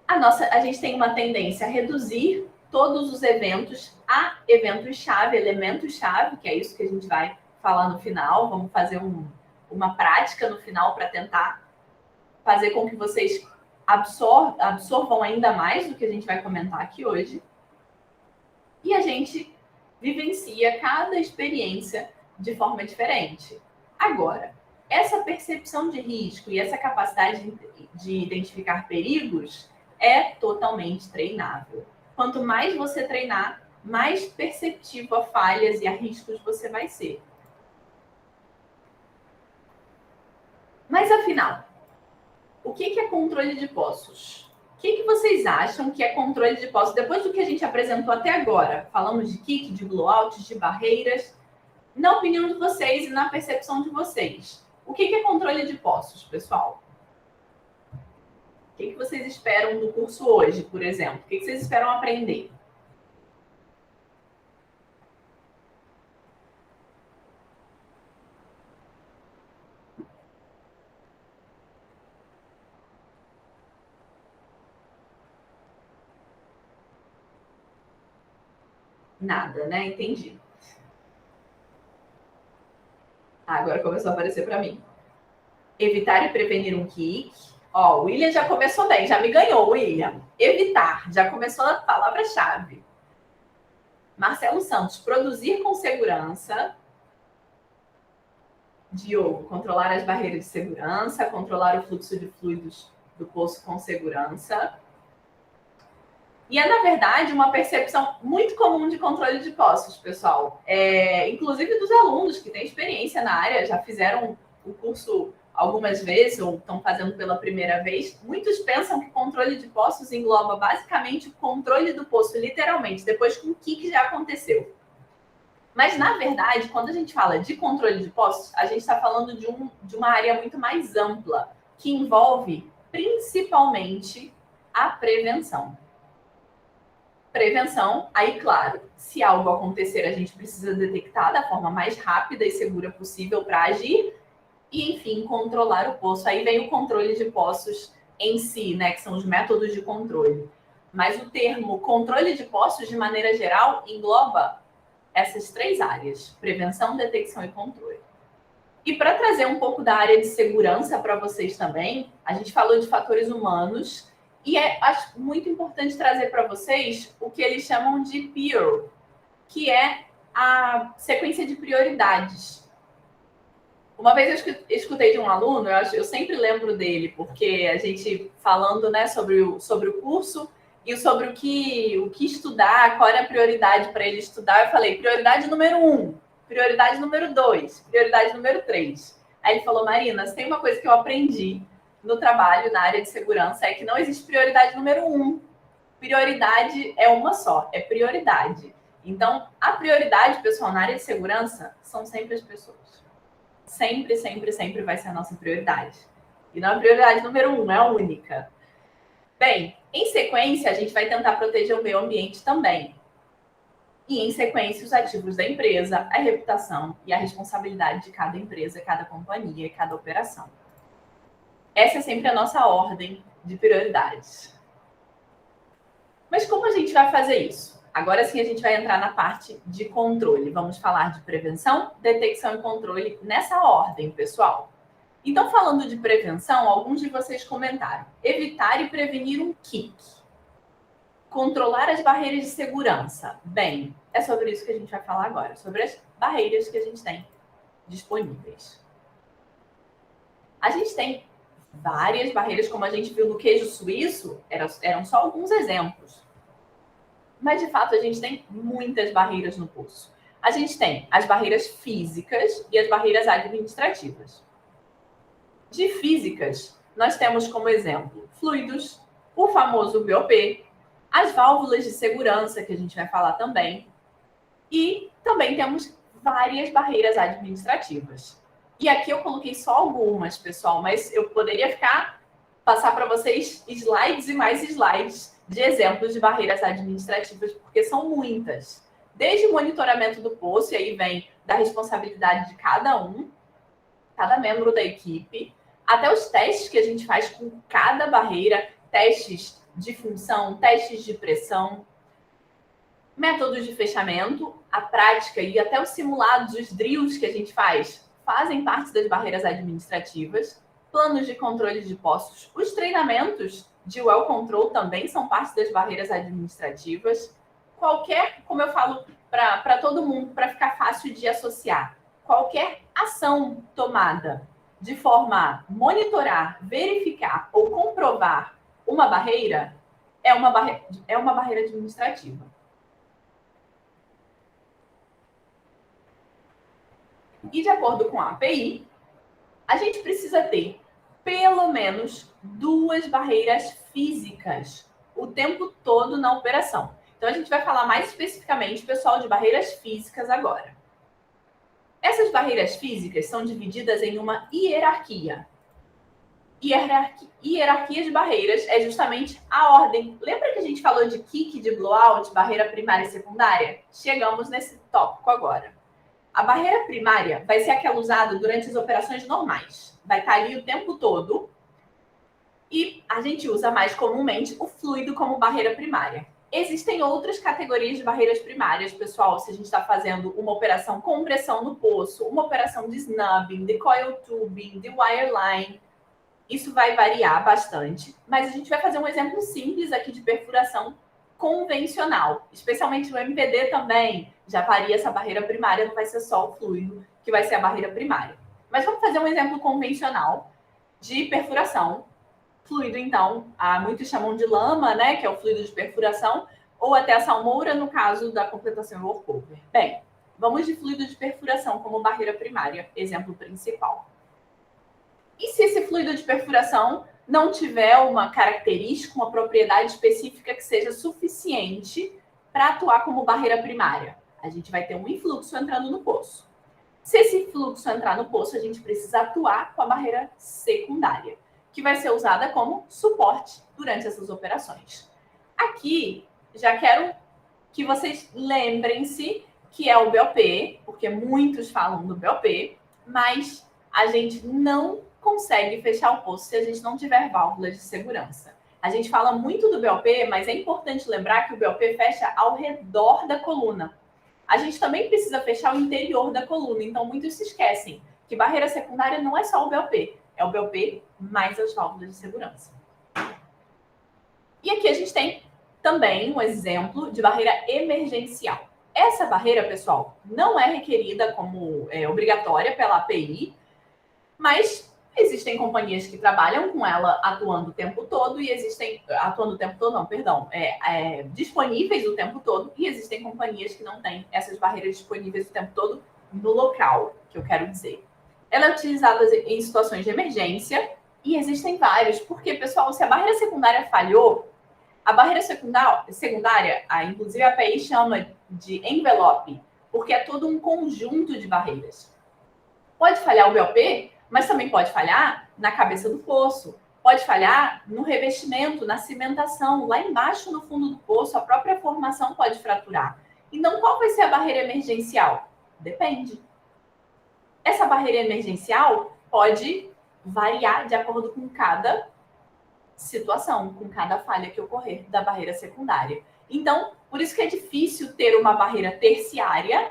A gente tem uma tendência a reduzir todos os eventos a eventos-chave, elementos-chave, que é isso que a gente vai falar no final. Vamos fazer uma prática no final para tentar fazer com que vocês absorvam ainda mais do que a gente vai comentar aqui hoje. E a gente vivencia cada experiência de forma diferente. Agora, essa percepção de risco e essa capacidade de identificar perigos é totalmente treinável. Quanto mais você treinar, mais perceptivo a falhas e a riscos você vai ser. Mas, afinal, o que é controle de poços? O que vocês acham que é controle de poços? Depois do que a gente apresentou até agora, falamos de kick, de blowout, de barreiras. Na opinião de vocês e na percepção de vocês, o que é controle de poços, pessoal? O que vocês esperam do curso hoje, por exemplo? O que vocês esperam aprender? Nada, né? Entendi. Agora começou a aparecer para mim. Evitar e prevenir um kick. Ó, o William já começou bem, já me ganhou, William. Evitar, já começou a palavra-chave. Marcelo Santos, produzir com segurança. Diogo, controlar as barreiras de segurança, controlar o fluxo de fluidos do poço com segurança. E é, na verdade, uma percepção muito comum de controle de poços, pessoal. Inclusive dos alunos que têm experiência na área, já fizeram o curso algumas vezes ou estão fazendo pela primeira vez. Muitos pensam que controle de poços engloba basicamente o controle do poço, literalmente, depois com o que já aconteceu. Mas, na verdade, quando a gente fala de controle de poços, a gente está falando de uma área muito mais ampla, que envolve principalmente a prevenção. Prevenção, aí, claro, se algo acontecer, a gente precisa detectar da forma mais rápida e segura possível para agir e, enfim, controlar o poço. Aí vem o controle de poços em si, né, que são os métodos de controle. Mas o termo controle de poços, de maneira geral, engloba essas três áreas: prevenção, detecção e controle. E para trazer um pouco da área de segurança para vocês também, a gente falou de fatores humanos e acho muito importante trazer para vocês o que eles chamam de PEAR, que é a sequência de prioridades. Uma vez eu escutei de um aluno, eu sempre lembro dele, porque a gente falando, né, sobre o curso e sobre o que estudar, qual era a prioridade para ele estudar, eu falei, prioridade número 1, prioridade número 2, prioridade número 3. Aí ele falou, Marina, se tem uma coisa que eu aprendi no trabalho, na área de segurança, é que não existe prioridade número 1. Prioridade é uma só, é prioridade. Então, a prioridade, pessoal, na área de segurança, são sempre as pessoas. Sempre, sempre, sempre vai ser a nossa prioridade. E não é a prioridade número 1, é a única. Bem, em sequência, a gente vai tentar proteger o meio ambiente também. E, em sequência, os ativos da empresa, a reputação e a responsabilidade de cada empresa, cada companhia e cada operação. Essa é sempre a nossa ordem de prioridades. Mas como a gente vai fazer isso? Agora sim a gente vai entrar na parte de controle. Vamos falar de prevenção, detecção e controle nessa ordem, pessoal. Então, falando de prevenção, alguns de vocês comentaram: evitar e prevenir um kick. Controlar as barreiras de segurança. Bem, é sobre isso que a gente vai falar agora, sobre as barreiras que a gente tem disponíveis. A gente tem várias barreiras, como a gente viu no queijo suíço, eram só alguns exemplos. Mas, de fato, a gente tem muitas barreiras no poço. A gente tem as barreiras físicas e as barreiras administrativas. De físicas, nós temos como exemplo fluidos, o famoso BOP, as válvulas de segurança, que a gente vai falar também, e também temos várias barreiras administrativas. E aqui eu coloquei só algumas, pessoal, mas eu poderia passar para vocês slides e mais slides de exemplos de barreiras administrativas, porque são muitas. Desde o monitoramento do poço, e aí vem da responsabilidade de cada membro da equipe, até os testes que a gente faz com cada barreira, testes de função, testes de pressão, métodos de fechamento, a prática e até os simulados, os drills que a gente fazem parte das barreiras administrativas, planos de controle de poços, os treinamentos de well control também são parte das barreiras administrativas. Qualquer, como eu falo para todo mundo, para ficar fácil de associar, qualquer ação tomada de forma a monitorar, verificar ou comprovar uma barreira é uma barreira administrativa. E de acordo com a API, a gente precisa ter pelo menos 2 barreiras físicas o tempo todo na operação. Então, a gente vai falar mais especificamente, pessoal, de barreiras físicas agora. Essas barreiras físicas são divididas em uma hierarquia. Hierarquia de barreiras é justamente a ordem. Lembra que a gente falou de kick, de blowout, barreira primária e secundária? Chegamos nesse tópico agora. A barreira primária vai ser aquela usada durante as operações normais. Vai estar ali o tempo todo. E a gente usa mais comumente o fluido como barreira primária. Existem outras categorias de barreiras primárias, pessoal, se a gente está fazendo uma operação com pressão no poço, uma operação de snubbing, de coil tubing, de wireline. Isso vai variar bastante, mas a gente vai fazer um exemplo simples aqui de perfuração convencional, especialmente no MPD também, já varia essa barreira primária, não vai ser só o fluido que vai ser a barreira primária. Mas vamos fazer um exemplo convencional de perfuração fluido, então, muitos chamam de lama, né, que é o fluido de perfuração, ou até a salmoura, no caso da completação workover. Bem, vamos de fluido de perfuração como barreira primária, exemplo principal. E se esse fluido de perfuração não tiver uma característica, uma propriedade específica que seja suficiente para atuar como barreira primária? A gente vai ter um influxo entrando no poço. Se esse fluxo entrar no poço, a gente precisa atuar com a barreira secundária, que vai ser usada como suporte durante essas operações. Aqui, já quero que vocês lembrem-se que é o BOP, porque muitos falam do BOP, mas a gente não consegue fechar o poço se a gente não tiver válvulas de segurança. A gente fala muito do BOP, mas é importante lembrar que o BOP fecha ao redor da coluna. A gente também precisa fechar o interior da coluna, então muitos se esquecem que barreira secundária não é só o BOP, é o BOP mais as válvulas de segurança. E aqui a gente tem também um exemplo de barreira emergencial. Essa barreira, pessoal, não é requerida como obrigatória pela API, mas existem companhias que trabalham com ela atuando o tempo todo e existem... Atuando o tempo todo, não, perdão. Disponíveis o tempo todo e existem companhias que não têm essas barreiras disponíveis o tempo todo no local, que eu quero dizer. Ela é utilizada em situações de emergência e existem vários, porque, pessoal, se a barreira secundária falhou, a barreira secundária, inclusive a API chama de envelope, porque é todo um conjunto de barreiras. Pode falhar o BOP, mas também pode falhar na cabeça do poço, pode falhar no revestimento, na cimentação, lá embaixo no fundo do poço, a própria formação pode fraturar. Então, qual vai ser a barreira emergencial? Depende. Essa barreira emergencial pode variar de acordo com cada situação, com cada falha que ocorrer da barreira secundária. Então, por isso que é difícil ter uma barreira terciária,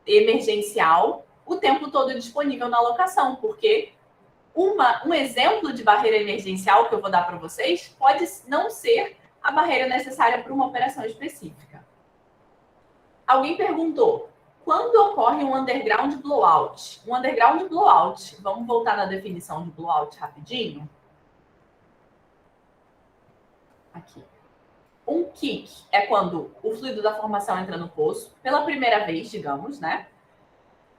emergencial, o tempo todo disponível na locação, porque um exemplo de barreira emergencial que eu vou dar para vocês pode não ser a barreira necessária para uma operação específica. Alguém perguntou, quando ocorre um underground blowout? Um underground blowout, vamos voltar na definição de blowout rapidinho? Aqui. Um kick é quando o fluido da formação entra no poço, pela primeira vez, digamos, né?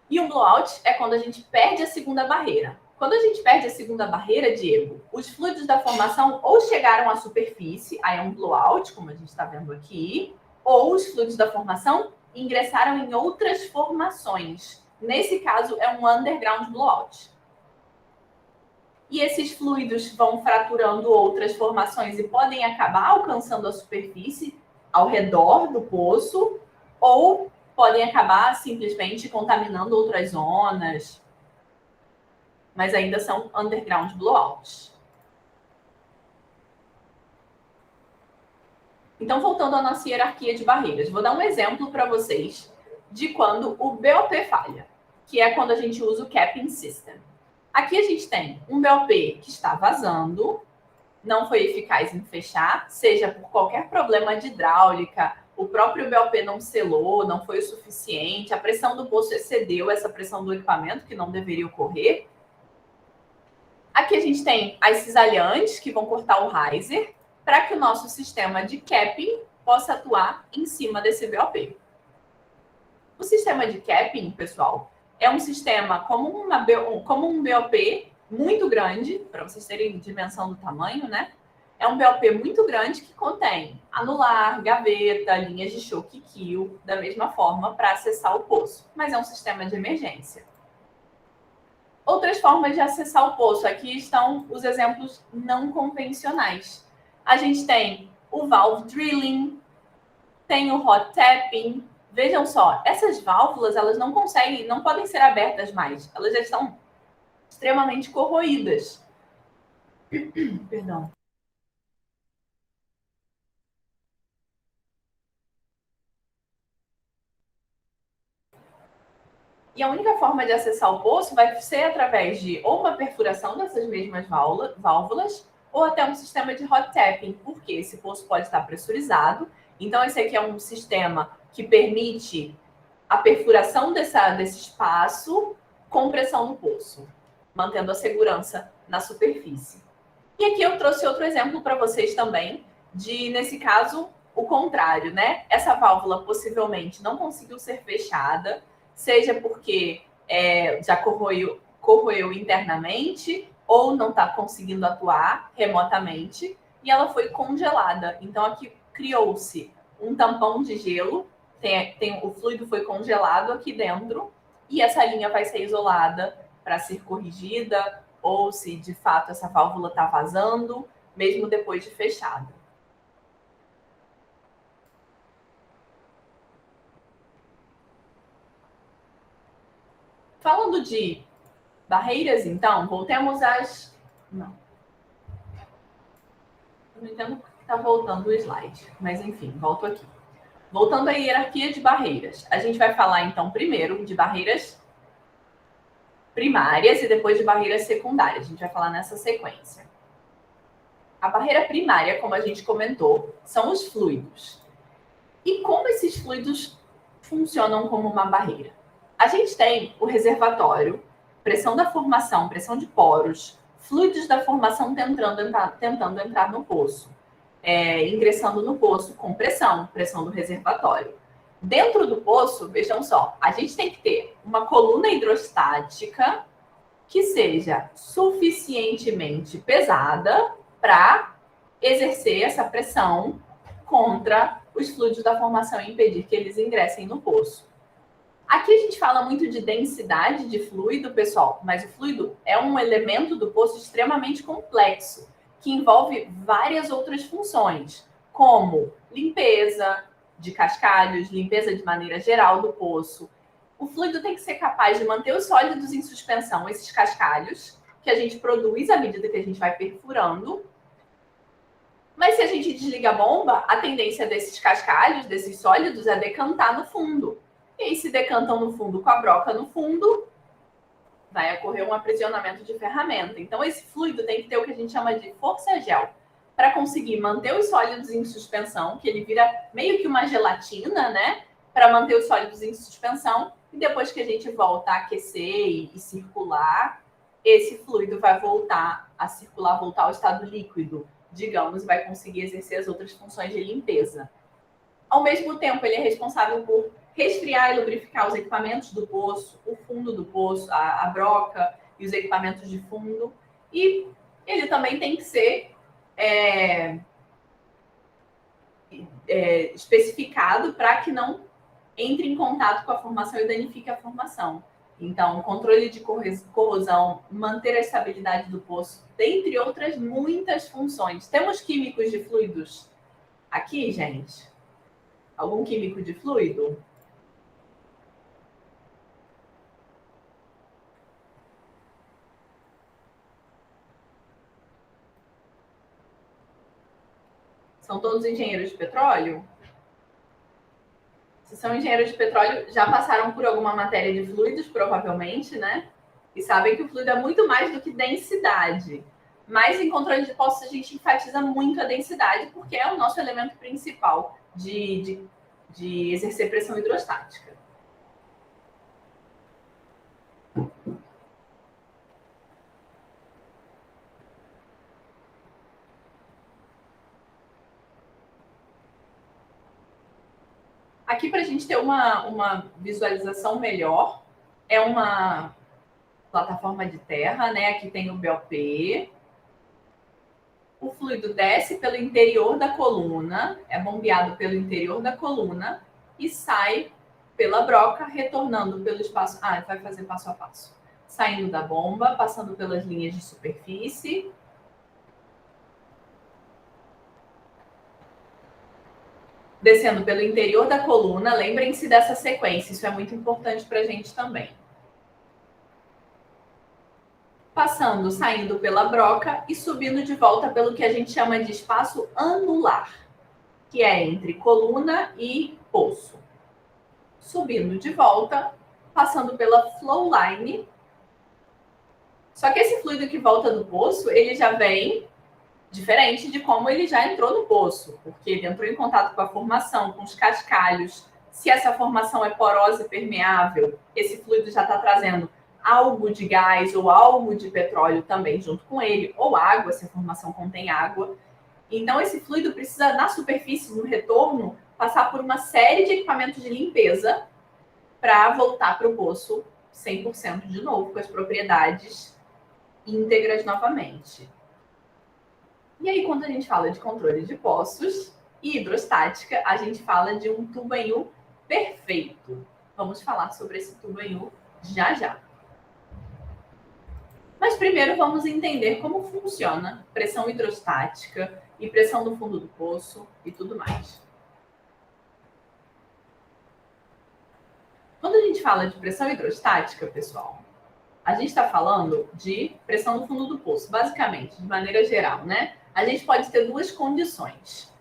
E um blowout é quando a gente perde a segunda barreira. Quando a gente perde a segunda barreira, Diego, os fluidos da formação ou chegaram à superfície, aí é um blowout, como a gente está vendo aqui, ou os fluidos da formação ingressaram em outras formações. Nesse caso, é um underground blowout. E esses fluidos vão fraturando outras formações e podem acabar alcançando a superfície ao redor do poço, ou podem acabar simplesmente contaminando outras zonas, mas ainda são underground blowouts. Então, voltando à nossa hierarquia de barreiras, vou dar um exemplo para vocês de quando o BOP falha, que é quando a gente usa o capping system. Aqui a gente tem um BOP que está vazando, não foi eficaz em fechar, seja por qualquer problema de hidráulica, o próprio BOP não selou, não foi o suficiente, a pressão do poço excedeu essa pressão do equipamento, que não deveria ocorrer. Aqui a gente tem as cisalhantes, que vão cortar o riser, para que o nosso sistema de capping possa atuar em cima desse BOP. O sistema de capping, pessoal, é um sistema como um BOP muito grande, para vocês terem dimensão do tamanho, né? É um BOP muito grande que contém anular, gaveta, linhas de choque e kill, da mesma forma, para acessar o poço. Mas é um sistema de emergência. Outras formas de acessar o poço. Aqui estão os exemplos não convencionais. A gente tem o valve drilling, tem o hot tapping. Vejam só, essas válvulas, elas não podem ser abertas mais. Elas já estão extremamente corroídas. Perdão. E a única forma de acessar o poço vai ser através de ou uma perfuração dessas mesmas válvulas ou até um sistema de hot tapping, porque esse poço pode estar pressurizado. Então, esse aqui é um sistema que permite a perfuração desse espaço com pressão no poço, mantendo a segurança na superfície. E aqui eu trouxe outro exemplo para vocês também, de, nesse caso, o contrário, né? Essa válvula possivelmente não conseguiu ser fechada, seja porque já corroeu internamente ou não está conseguindo atuar remotamente e ela foi congelada. Então, aqui criou-se um tampão de gelo, o fluido foi congelado aqui dentro e essa linha vai ser isolada para ser corrigida ou se de fato essa válvula está vazando, mesmo depois de fechada. Falando de barreiras, então, voltemos às... Não entendo porque está voltando o slide, mas enfim, volto aqui. Voltando à hierarquia de barreiras. A gente vai falar, então, primeiro de barreiras primárias e depois de barreiras secundárias. A gente vai falar nessa sequência. A barreira primária, como a gente comentou, são os fluidos. E como esses fluidos funcionam como uma barreira? A gente tem o reservatório, pressão da formação, pressão de poros, fluidos da formação tentando entrar no poço, ingressando no poço com pressão do reservatório. Dentro do poço, vejam só, a gente tem que ter uma coluna hidrostática que seja suficientemente pesada para exercer essa pressão contra os fluidos da formação e impedir que eles ingressem no poço. Aqui a gente fala muito de densidade de fluido, pessoal, mas o fluido é um elemento do poço extremamente complexo, que envolve várias outras funções, como limpeza de cascalhos, limpeza de maneira geral do poço. O fluido tem que ser capaz de manter os sólidos em suspensão, esses cascalhos, que a gente produz à medida que a gente vai perfurando. Mas se a gente desliga a bomba, a tendência desses cascalhos, desses sólidos, é decantar no fundo. E aí, se decantam no fundo com a broca no fundo, vai ocorrer um aprisionamento de ferramenta. Então, esse fluido tem que ter o que a gente chama de força-gel, para conseguir manter os sólidos em suspensão, que ele vira meio que uma gelatina, né? Para manter os sólidos em suspensão. E depois que a gente volta a aquecer e circular, esse fluido vai voltar a circular, voltar ao estado líquido, digamos, vai conseguir exercer as outras funções de limpeza. Ao mesmo tempo, ele é responsável por resfriar e lubrificar os equipamentos do poço, o fundo do poço, a broca e os equipamentos de fundo. E ele também tem que ser especificado para que não entre em contato com a formação e danifique a formação. Então, controle de corrosão, manter a estabilidade do poço, dentre outras muitas funções. Temos químicos de fluidos aqui, gente? Algum químico de fluido? São todos engenheiros de petróleo? Se são engenheiros de petróleo, já passaram por alguma matéria de fluidos, provavelmente, né? E sabem que o fluido é muito mais do que densidade. Mas em controle de poços a gente enfatiza muito a densidade, porque é o nosso elemento principal de exercer pressão hidrostática. Aqui, para a gente ter uma visualização melhor, é uma plataforma de terra, né? Aqui tem o BOP. O fluido desce pelo interior da coluna, é bombeado pelo interior da coluna e sai pela broca, retornando pelo espaço... vai fazer passo a passo. Saindo da bomba, passando pelas linhas de superfície. Descendo pelo interior da coluna, lembrem-se dessa sequência, isso é muito importante para a gente também. Passando, saindo pela broca e subindo de volta pelo que a gente chama de espaço anular, que é entre coluna e poço. Subindo de volta, passando pela flow line. Só que esse fluido que volta do poço, ele já vem diferente de como ele já entrou no poço, porque ele entrou em contato com a formação, com os cascalhos. Se essa formação é porosa e permeável, esse fluido já está trazendo algo de gás ou algo de petróleo também junto com ele, ou água, se a formação contém água. Então, esse fluido precisa, na superfície, no retorno, passar por uma série de equipamentos de limpeza para voltar para o poço 100% de novo, com as propriedades íntegras novamente. E aí, quando a gente fala de controle de poços e hidrostática, a gente fala de um tubo-em-U perfeito. Vamos falar sobre esse tubo-em-U já já. Mas primeiro vamos entender como funciona pressão hidrostática e pressão no fundo do poço e tudo mais. Quando a gente fala de pressão hidrostática, pessoal, a gente está falando de pressão no fundo do poço, basicamente, de maneira geral, né? A gente pode ter duas condições.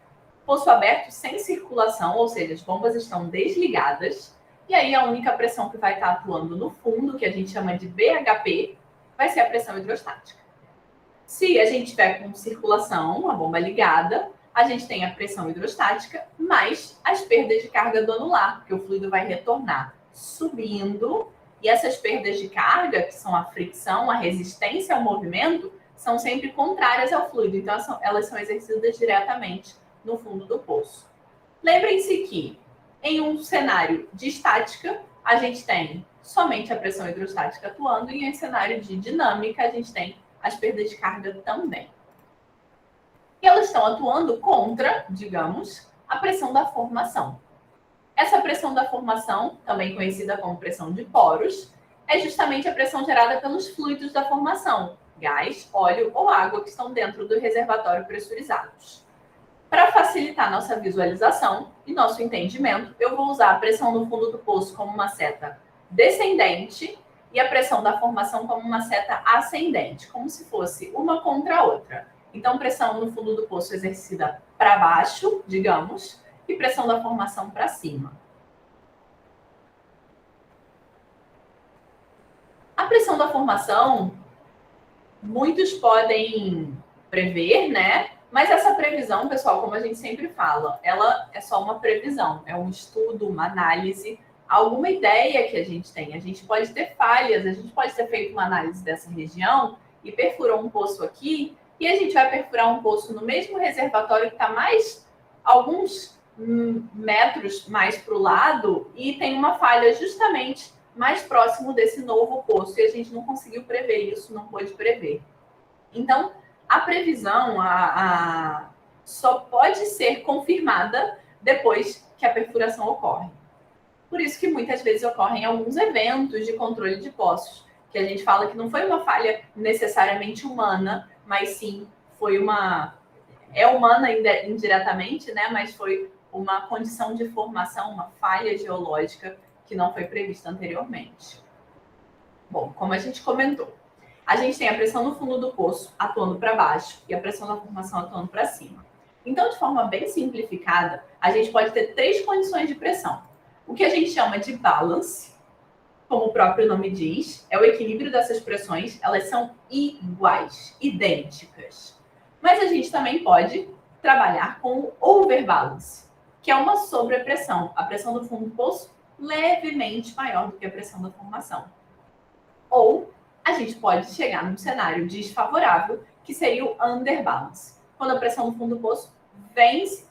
Poço aberto sem circulação, ou seja, as bombas estão desligadas, e aí a única pressão que vai estar atuando no fundo, que a gente chama de BHP, vai ser a pressão hidrostática. Se a gente tiver com circulação, a bomba ligada, a gente tem a pressão hidrostática, mais as perdas de carga do anular, porque o fluido vai retornar subindo, e essas perdas de carga, que são a fricção, a resistência ao movimento, são sempre contrárias ao fluido, então elas são exercidas diretamente no fundo do poço. Lembrem-se que, em um cenário de estática, a gente tem somente a pressão hidrostática atuando, e em cenário de dinâmica, a gente tem as perdas de carga também. E elas estão atuando contra, digamos, a pressão da formação. Essa pressão da formação, também conhecida como pressão de poros, é justamente a pressão gerada pelos fluidos da formação, gás, óleo ou água que estão dentro do reservatório pressurizados. Para facilitar nossa visualização e nosso entendimento, eu vou usar a pressão no fundo do poço como uma seta descendente e a pressão da formação como uma seta ascendente, como se fosse uma contra a outra. Então, pressão no fundo do poço exercida para baixo, digamos, e pressão da formação para cima. A pressão da formação, muitos podem prever, né? Mas essa previsão, pessoal, como a gente sempre fala, ela é só uma previsão, é um estudo, uma análise, alguma ideia que a gente tem. A gente pode ter falhas, a gente pode ter feito uma análise dessa região e perfurou um poço aqui, e a gente vai perfurar um poço no mesmo reservatório que está mais alguns metros mais para o lado e tem uma falha justamente mais próximo desse novo poço, e a gente não conseguiu prever isso, não pôde prever. Então, a previsão só pode ser confirmada depois que a perfuração ocorre. Por isso que muitas vezes ocorrem alguns eventos de controle de poços, que a gente fala que não foi uma falha necessariamente humana, mas sim foi é humana indiretamente, né? Mas foi uma condição de formação, uma falha geológica que não foi prevista anteriormente. Bom, como a gente comentou, a gente tem a pressão no fundo do poço atuando para baixo e a pressão da formação atuando para cima. Então, de forma bem simplificada, a gente pode ter três condições de pressão. O que a gente chama de balance, como o próprio nome diz, é o equilíbrio dessas pressões, elas são iguais, idênticas. Mas a gente também pode trabalhar com o overbalance, que é uma sobrepressão. A pressão do fundo do poço levemente maior do que a pressão da formação. Ou a gente pode chegar num cenário desfavorável, que seria o underbalance. Quando a pressão do fundo do poço vence,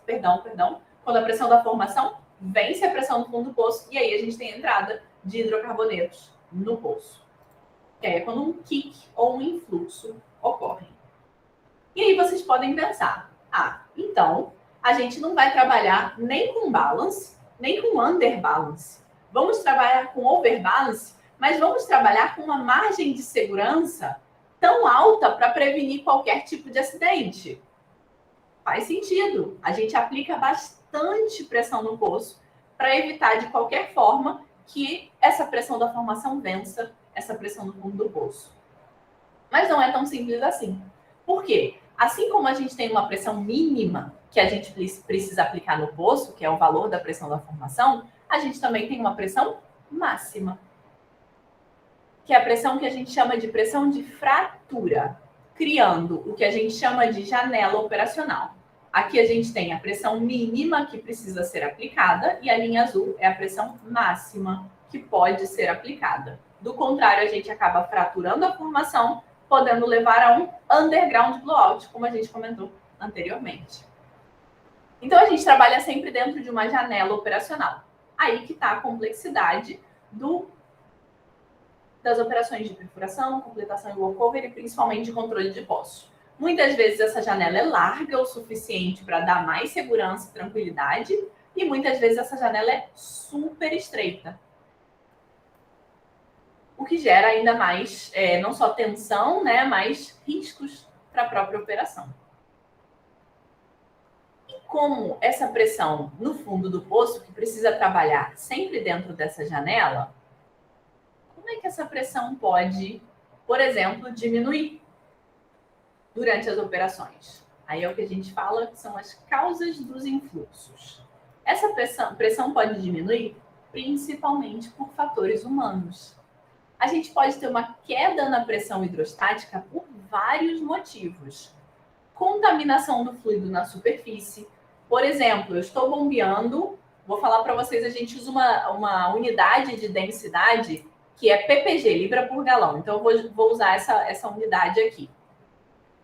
quando a pressão da formação vence a pressão do fundo do poço, e aí a gente tem a entrada de hidrocarbonetos no poço. Que é quando um kick ou um influxo ocorrem. E aí vocês podem pensar, então a gente não vai trabalhar nem com balance, nem com underbalance. Vamos trabalhar com overbalance, mas vamos trabalhar com uma margem de segurança tão alta para prevenir qualquer tipo de acidente. Faz sentido. A gente aplica bastante pressão no poço para evitar de qualquer forma que essa pressão da formação vença essa pressão no fundo do poço. Mas não é tão simples assim. Por quê? Assim como a gente tem uma pressão mínima que a gente precisa aplicar no poço, que é o valor da pressão da formação, a gente também tem uma pressão máxima, que é a pressão que a gente chama de pressão de fratura, criando o que a gente chama de janela operacional. Aqui a gente tem a pressão mínima que precisa ser aplicada e a linha azul é a pressão máxima que pode ser aplicada. Do contrário, a gente acaba fraturando a formação, podendo levar a um underground blowout, como a gente comentou anteriormente. Então, a gente trabalha sempre dentro de uma janela operacional. Aí que está a complexidade das operações de perfuração, completação e walkover, e principalmente de controle de poço. Muitas vezes essa janela é larga o suficiente para dar mais segurança e tranquilidade, e muitas vezes essa janela é super estreita. O que gera ainda mais, não só tensão, né, mas riscos para a própria operação. E como essa pressão no fundo do poço, que precisa trabalhar sempre dentro dessa janela, como é que essa pressão pode, por exemplo, diminuir durante as operações? Aí é o que a gente fala que são as causas dos influxos. Essa pressão pode diminuir principalmente por fatores humanos. A gente pode ter uma queda na pressão hidrostática por vários motivos. Contaminação do fluido na superfície. Por exemplo, eu estou bombeando, vou falar para vocês, a gente usa uma unidade de densidade que é ppg, libra por galão. Então, eu vou usar essa unidade aqui.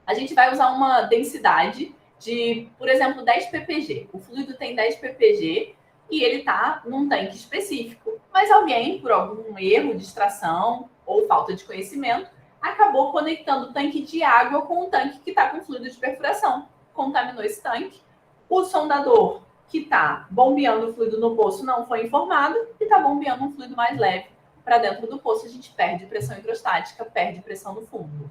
A gente vai usar uma densidade de, por exemplo, 10 ppg. O fluido tem 10 ppg e ele está num tanque específico. Mas alguém, por algum erro, distração ou falta de conhecimento, acabou conectando o tanque de água com o tanque que está com fluido de perfuração. Contaminou esse tanque. O sondador que está bombeando o fluido no poço não foi informado e está bombeando um fluido mais leve para dentro do poço. A gente perde pressão hidrostática, perde pressão no fundo.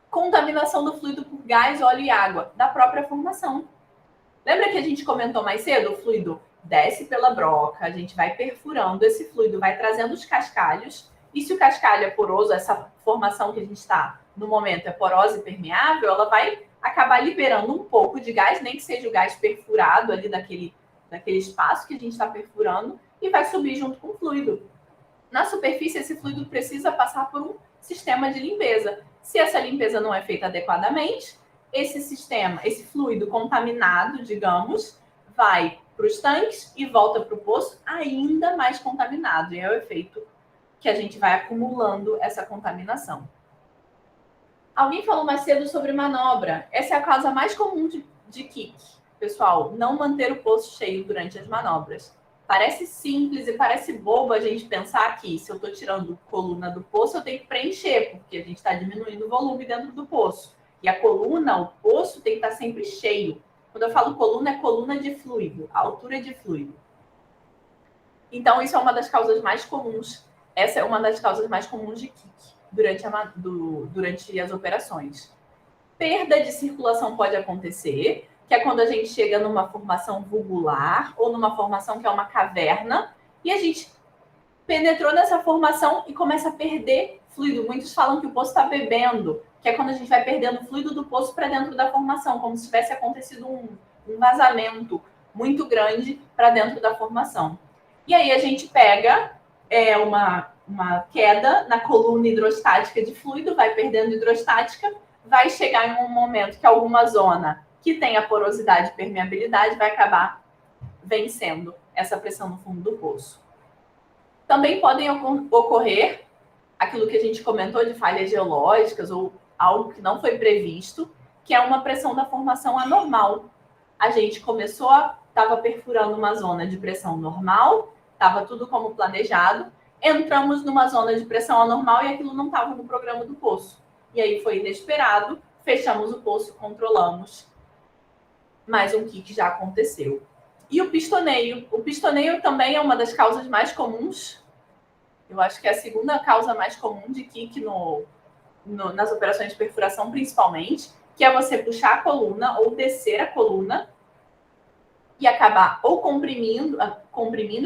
Contaminação do fluido por gás, óleo e água da própria formação. Lembra que a gente comentou mais cedo? O fluido desce pela broca, a gente vai perfurando, esse fluido vai trazendo os cascalhos, e se o cascalho é poroso, essa formação que a gente está no momento é porosa e permeável, ela vai acabar liberando um pouco de gás, nem que seja o gás perfurado ali daquele espaço que a gente está perfurando, e vai subir junto com o fluido. Na superfície, esse fluido precisa passar por um sistema de limpeza. Se essa limpeza não é feita adequadamente, esse fluido contaminado, digamos, vai para os tanques e volta para o poço ainda mais contaminado. E é o efeito que a gente vai acumulando essa contaminação. Alguém falou mais cedo sobre manobra. Essa é a causa mais comum de kick. Pessoal, não manter o poço cheio durante as manobras. Parece simples e parece bobo a gente pensar que se eu estou tirando coluna do poço, eu tenho que preencher, porque a gente está diminuindo o volume dentro do poço. E a coluna, o poço, tem que estar sempre cheio. Quando eu falo coluna, é coluna de fluido, altura de fluido. Então, isso é uma das causas mais comuns. Essa é uma das causas mais comuns de kick durante as operações. Perda de circulação pode acontecer, que é quando a gente chega numa formação vulgular ou numa formação que é uma caverna e a gente penetrou nessa formação e começa a perder fluido. Muitos falam que o poço está bebendo, que é quando a gente vai perdendo fluido do poço para dentro da formação, como se tivesse acontecido um vazamento muito grande para dentro da formação. E aí a gente pega uma queda na coluna hidrostática de fluido, vai perdendo hidrostática, vai chegar em um momento que alguma zona que tem a porosidade e permeabilidade vai acabar vencendo essa pressão no fundo do poço. Também podem ocorrer aquilo que a gente comentou de falhas geológicas ou algo que não foi previsto, que é uma pressão da formação anormal. A gente estava perfurando uma zona de pressão normal, estava tudo como planejado, entramos numa zona de pressão anormal e aquilo não estava no programa do poço. E aí foi inesperado, fechamos o poço, controlamos. Mais um kick já aconteceu. E o pistoneio. O pistoneio também é uma das causas mais comuns. Eu acho que é a segunda causa mais comum de kick nas operações de perfuração, principalmente, que é você puxar a coluna ou descer a coluna e acabar ou comprimindo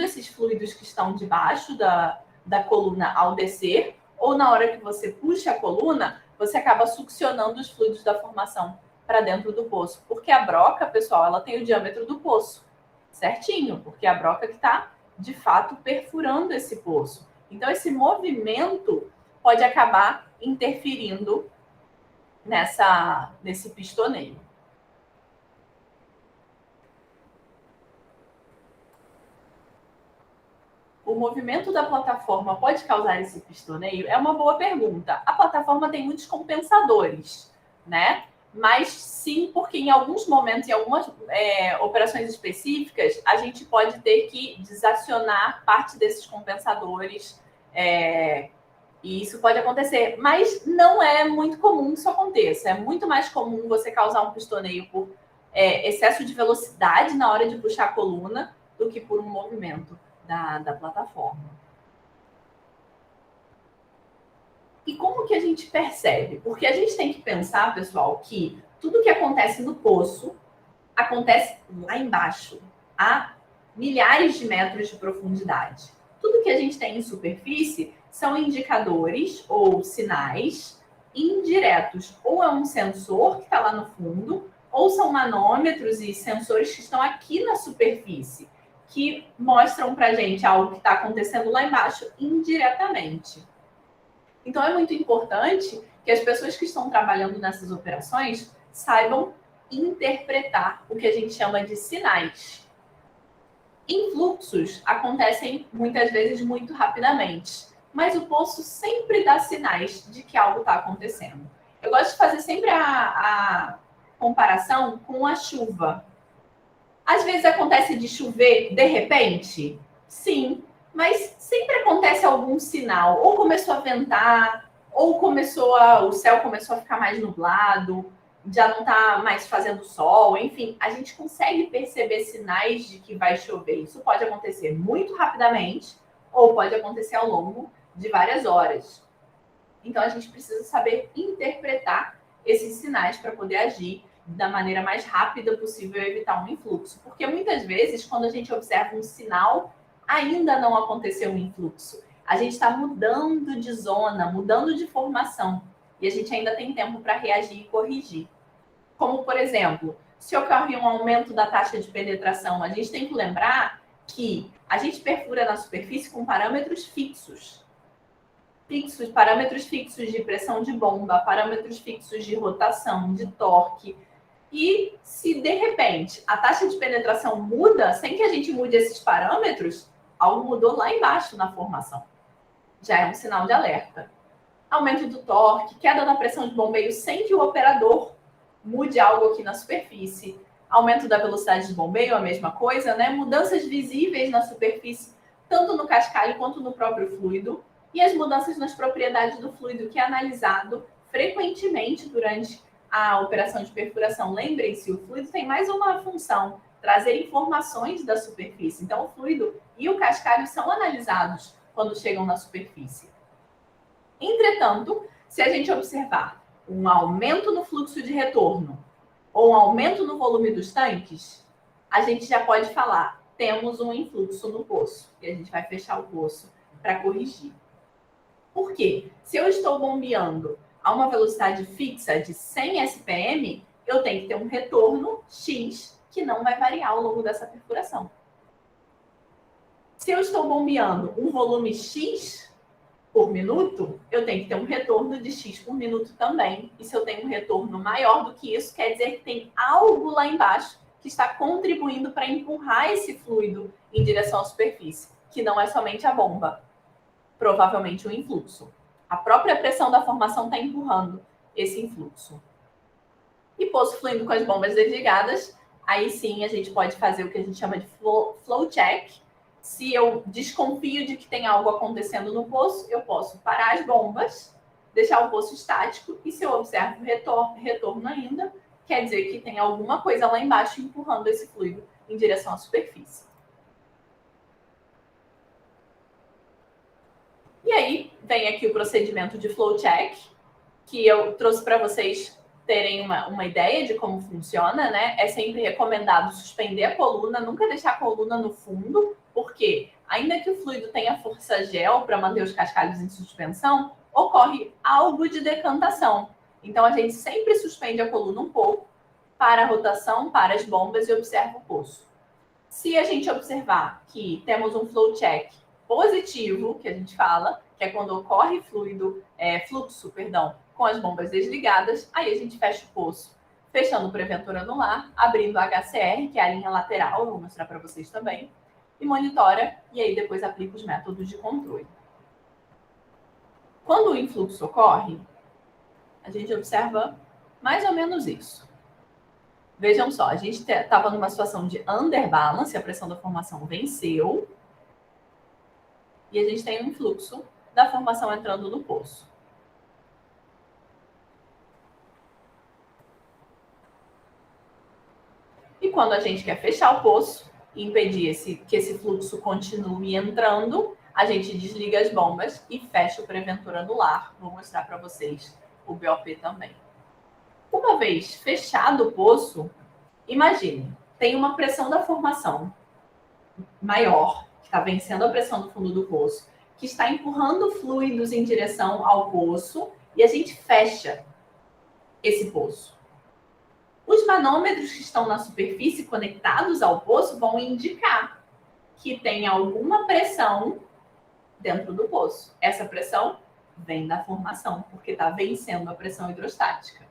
esses fluidos que estão debaixo da coluna ao descer, ou na hora que você puxa a coluna, você acaba succionando os fluidos da formação para dentro do poço. Porque a broca, pessoal, ela tem o diâmetro do poço certinho, porque é a broca que está, de fato, perfurando esse poço. Então, esse movimento pode acabar interferindo nesse pistoneio. o movimento da plataforma pode causar esse pistoneio? É uma boa pergunta. A plataforma tem muitos compensadores, né? Mas sim, porque em alguns momentos, em algumas operações específicas, a gente pode ter que desacionar parte desses compensadores, e isso pode acontecer. Mas não é muito comum que isso aconteça. É muito mais comum você causar um pistoneio por excesso de velocidade na hora de puxar a coluna do que por um movimento da plataforma. E como que a gente percebe? Porque a gente tem que pensar, pessoal, que tudo que acontece no poço acontece lá embaixo, a milhares de metros de profundidade. Tudo que a gente tem em superfície são indicadores ou sinais indiretos. Ou é um sensor que está lá no fundo, ou são manômetros e sensores que estão aqui na superfície, que mostram para a gente algo que está acontecendo lá embaixo indiretamente. Então, é muito importante que as pessoas que estão trabalhando nessas operações saibam interpretar o que a gente chama de sinais. Influxos acontecem muitas vezes muito rapidamente, mas o poço sempre dá sinais de que algo está acontecendo. Eu gosto de fazer sempre a comparação com a chuva. Às vezes acontece de chover de repente? Sim, mas sempre acontece algum sinal. Ou começou a ventar, ou o céu começou a ficar mais nublado, já não está mais fazendo sol, enfim, a gente consegue perceber sinais de que vai chover. Isso pode acontecer muito rapidamente, ou pode acontecer ao longo de várias horas. Então, a gente precisa saber interpretar esses sinais para poder agir da maneira mais rápida possível e evitar um influxo. Porque muitas vezes, quando a gente observa um sinal, ainda não aconteceu um influxo. A gente está mudando de zona, mudando de formação. E a gente ainda tem tempo para reagir e corrigir. Como, por exemplo, se ocorre um aumento da taxa de penetração, a gente tem que lembrar que a gente perfura na superfície com parâmetros fixos. Parâmetros fixos de pressão de bomba, parâmetros fixos de rotação, de torque. E se, de repente, a taxa de penetração muda, sem que a gente mude esses parâmetros, algo mudou lá embaixo na formação. Já é um sinal de alerta. Aumento do torque, queda da pressão de bombeio sem que o operador mude algo aqui na superfície. Aumento da velocidade de bombeio, a mesma coisa, né? Mudanças visíveis na superfície, tanto no cascalho quanto no próprio fluido. E as mudanças nas propriedades do fluido, que é analisado frequentemente durante a operação de perfuração. Lembrem-se, o fluido tem mais uma função, trazer informações da superfície. Então, o fluido e o cascalho são analisados quando chegam na superfície. Entretanto, se a gente observar um aumento no fluxo de retorno ou um aumento no volume dos tanques, a gente já pode falar, temos um influxo no poço. E a gente vai fechar o poço para corrigir. Por quê? Se eu estou bombeando a uma velocidade fixa de 100 SPM, eu tenho que ter um retorno X que não vai variar ao longo dessa perfuração. Se eu estou bombeando um volume X por minuto, eu tenho que ter um retorno de X por minuto também. E se eu tenho um retorno maior do que isso, quer dizer que tem algo lá embaixo que está contribuindo para empurrar esse fluido em direção à superfície, que não é somente a bomba, provavelmente o influxo. A própria pressão da formação está empurrando esse influxo. E poço fluindo com as bombas desligadas, aí sim a gente pode fazer o que a gente chama de flow check. Se eu desconfio de que tem algo acontecendo no poço, eu posso parar as bombas, deixar o poço estático, e se eu observo retorno ainda, quer dizer que tem alguma coisa lá embaixo empurrando esse fluido em direção à superfície. E aí vem aqui o procedimento de flow check, que eu trouxe para vocês terem uma ideia de como funciona, né? É sempre recomendado suspender a coluna, nunca deixar a coluna no fundo, porque ainda que o fluido tenha força gel para manter os cascalhos em suspensão, ocorre algo de decantação. Então, a gente sempre suspende a coluna um pouco, para a rotação, para as bombas e observa o poço. Se a gente observar que temos um flow check positivo, que a gente fala, que é quando ocorre fluxo, com as bombas desligadas, aí a gente fecha o poço, fechando o preventor anular, abrindo a HCR, que é a linha lateral, eu vou mostrar para vocês também, e monitora, e aí depois aplica os métodos de controle. Quando o influxo ocorre, a gente observa mais ou menos isso. Vejam só, a gente estava numa situação de underbalance, a pressão da formação venceu, e a gente tem um influxo da formação entrando no poço. E quando a gente quer fechar o poço e impedir que esse fluxo continue entrando, a gente desliga as bombas e fecha o preventor anular. Vou mostrar para vocês o BOP também. Uma vez fechado o poço, imagine, tem uma pressão da formação maior, que está vencendo a pressão do fundo do poço, que está empurrando fluidos em direção ao poço, e a gente fecha esse poço. Os manômetros que estão na superfície conectados ao poço vão indicar que tem alguma pressão dentro do poço. Essa pressão vem da formação, porque está vencendo a pressão hidrostática.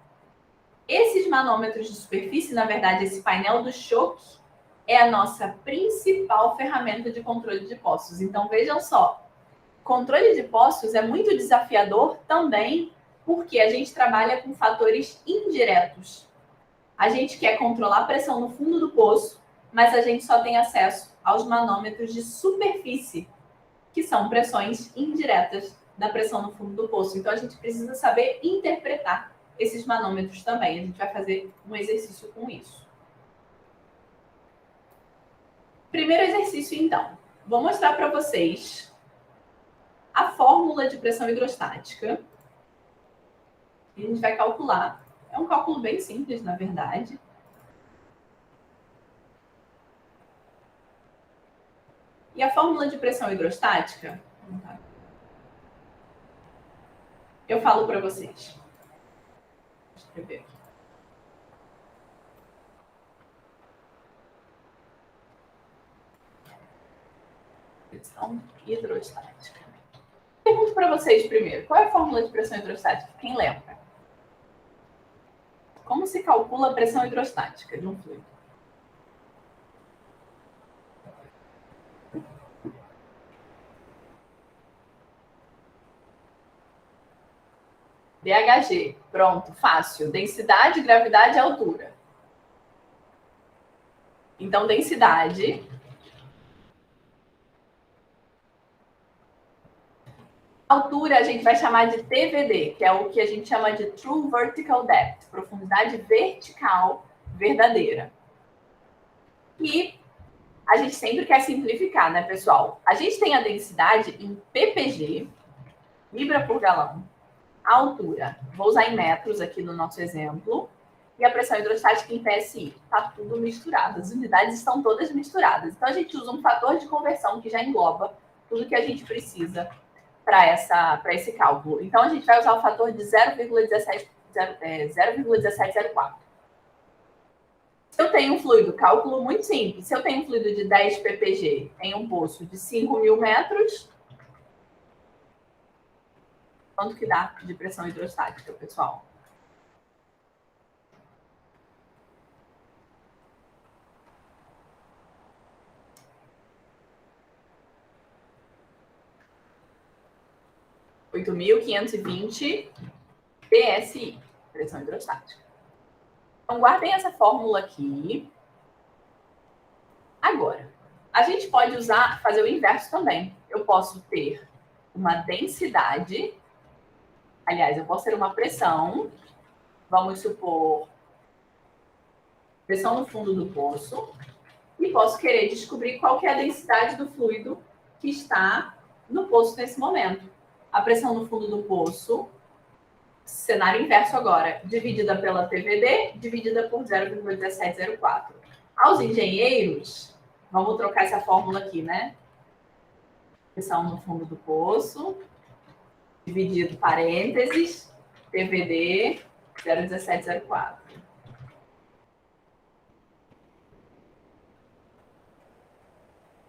Esses manômetros de superfície, na verdade, esse painel do choque, é a nossa principal ferramenta de controle de poços. Então, vejam só, controle de poços é muito desafiador também, porque a gente trabalha com fatores indiretos. A gente quer controlar a pressão no fundo do poço, mas a gente só tem acesso aos manômetros de superfície, que são pressões indiretas da pressão no fundo do poço. Então, a gente precisa saber interpretar esses manômetros também. A gente vai fazer um exercício com isso. Primeiro exercício, então. Vou mostrar para vocês a fórmula de pressão hidrostática. E a gente vai calcular. É um cálculo bem simples, na verdade. E a fórmula de pressão hidrostática, eu falo para vocês. Vou escrever aqui. Pressão hidrostática. Pergunto para vocês primeiro, qual é a fórmula de pressão hidrostática? Quem lembra? Como se calcula a pressão hidrostática de um fluido? DHG, pronto, fácil. Densidade, gravidade e altura. Então, densidade altura a gente vai chamar de TVD, que é o que a gente chama de True Vertical Depth, profundidade vertical verdadeira. E a gente sempre quer simplificar, né, pessoal? A gente tem a densidade em ppg, libra por galão. A altura, vou usar em metros aqui no nosso exemplo. E a pressão hidrostática em PSI. Está tudo misturado, as unidades estão todas misturadas. Então, a gente usa um fator de conversão que já engloba tudo que a gente precisa para esse cálculo. Então, a gente vai usar o fator de 0,1704. Se eu tenho um fluido, cálculo muito simples. Se eu tenho um fluido de 10 ppg em um poço de 5.000 metros, quanto que dá de pressão hidrostática, pessoal? – 8.520 PSI, pressão hidrostática. Então, guardem essa fórmula aqui. Agora, a gente pode fazer o inverso também. Eu posso ter uma densidade, aliás, eu posso ter uma pressão, vamos supor, pressão no fundo do poço, e posso querer descobrir qual que é a densidade do fluido que está no poço nesse momento. A pressão no fundo do poço, cenário inverso agora, dividida pela TVD, dividida por 0,1704. Aos engenheiros, vamos trocar essa fórmula aqui, né? Pressão no fundo do poço, dividido parênteses, TVD, 0,1704.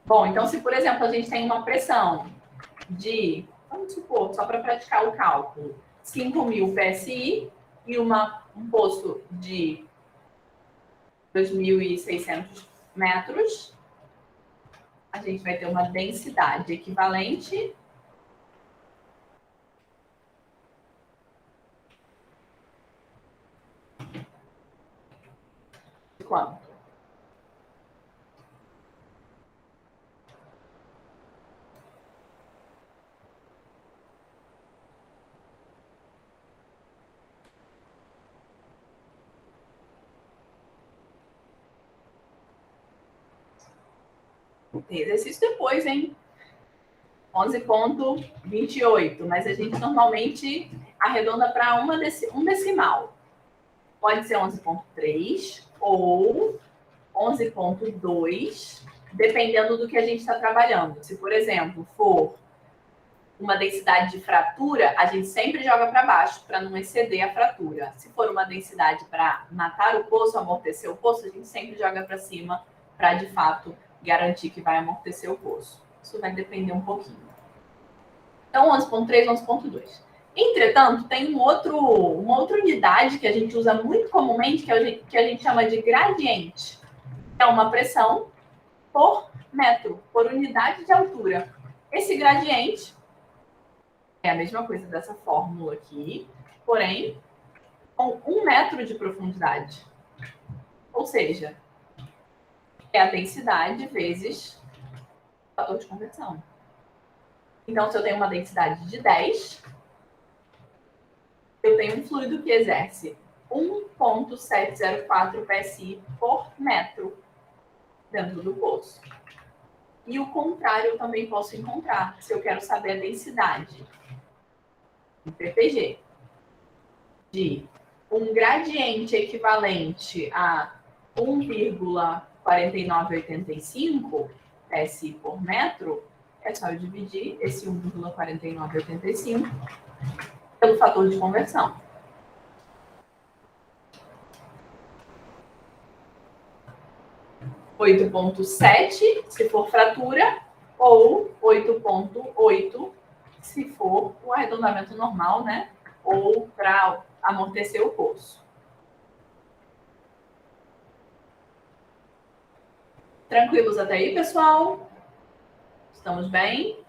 Bom, então se, por exemplo, a gente tem uma pressão de, vamos supor, só para praticar o cálculo, 5.000 PSI e um poço de 2.600 metros, a gente vai ter uma densidade equivalente de quanto? Tem exercício depois, hein? 11,28, mas a gente normalmente arredonda para um decimal. Pode ser 11,3 ou 11,2, dependendo do que a gente está trabalhando. Se, por exemplo, for uma densidade de fratura, a gente sempre joga para baixo para não exceder a fratura. Se for uma densidade para matar o poço, amortecer o poço, a gente sempre joga para cima para, de fato, garantir que vai amortecer o poço. Isso vai depender um pouquinho. Então, 11,3, 11,2. Entretanto, tem uma outra unidade que a gente usa muito comumente, que a gente chama de gradiente. É uma pressão por metro, por unidade de altura. Esse gradiente é a mesma coisa dessa fórmula aqui, porém, com 1 metro de profundidade. Ou seja, é a densidade vezes o fator de conversão. Então, se eu tenho uma densidade de 10, eu tenho um fluido que exerce 1,704 PSI por metro dentro do poço. E o contrário eu também posso encontrar, se eu quero saber a densidade em ppg de um gradiente equivalente a 1,4985 PSI por metro, é só eu dividir esse 1,4985 pelo fator de conversão. R$ 8,7 se for fratura, ou 8,8 se for o arredondamento normal, né? Ou para amortecer o poço. Tranquilos até aí, pessoal? Estamos bem?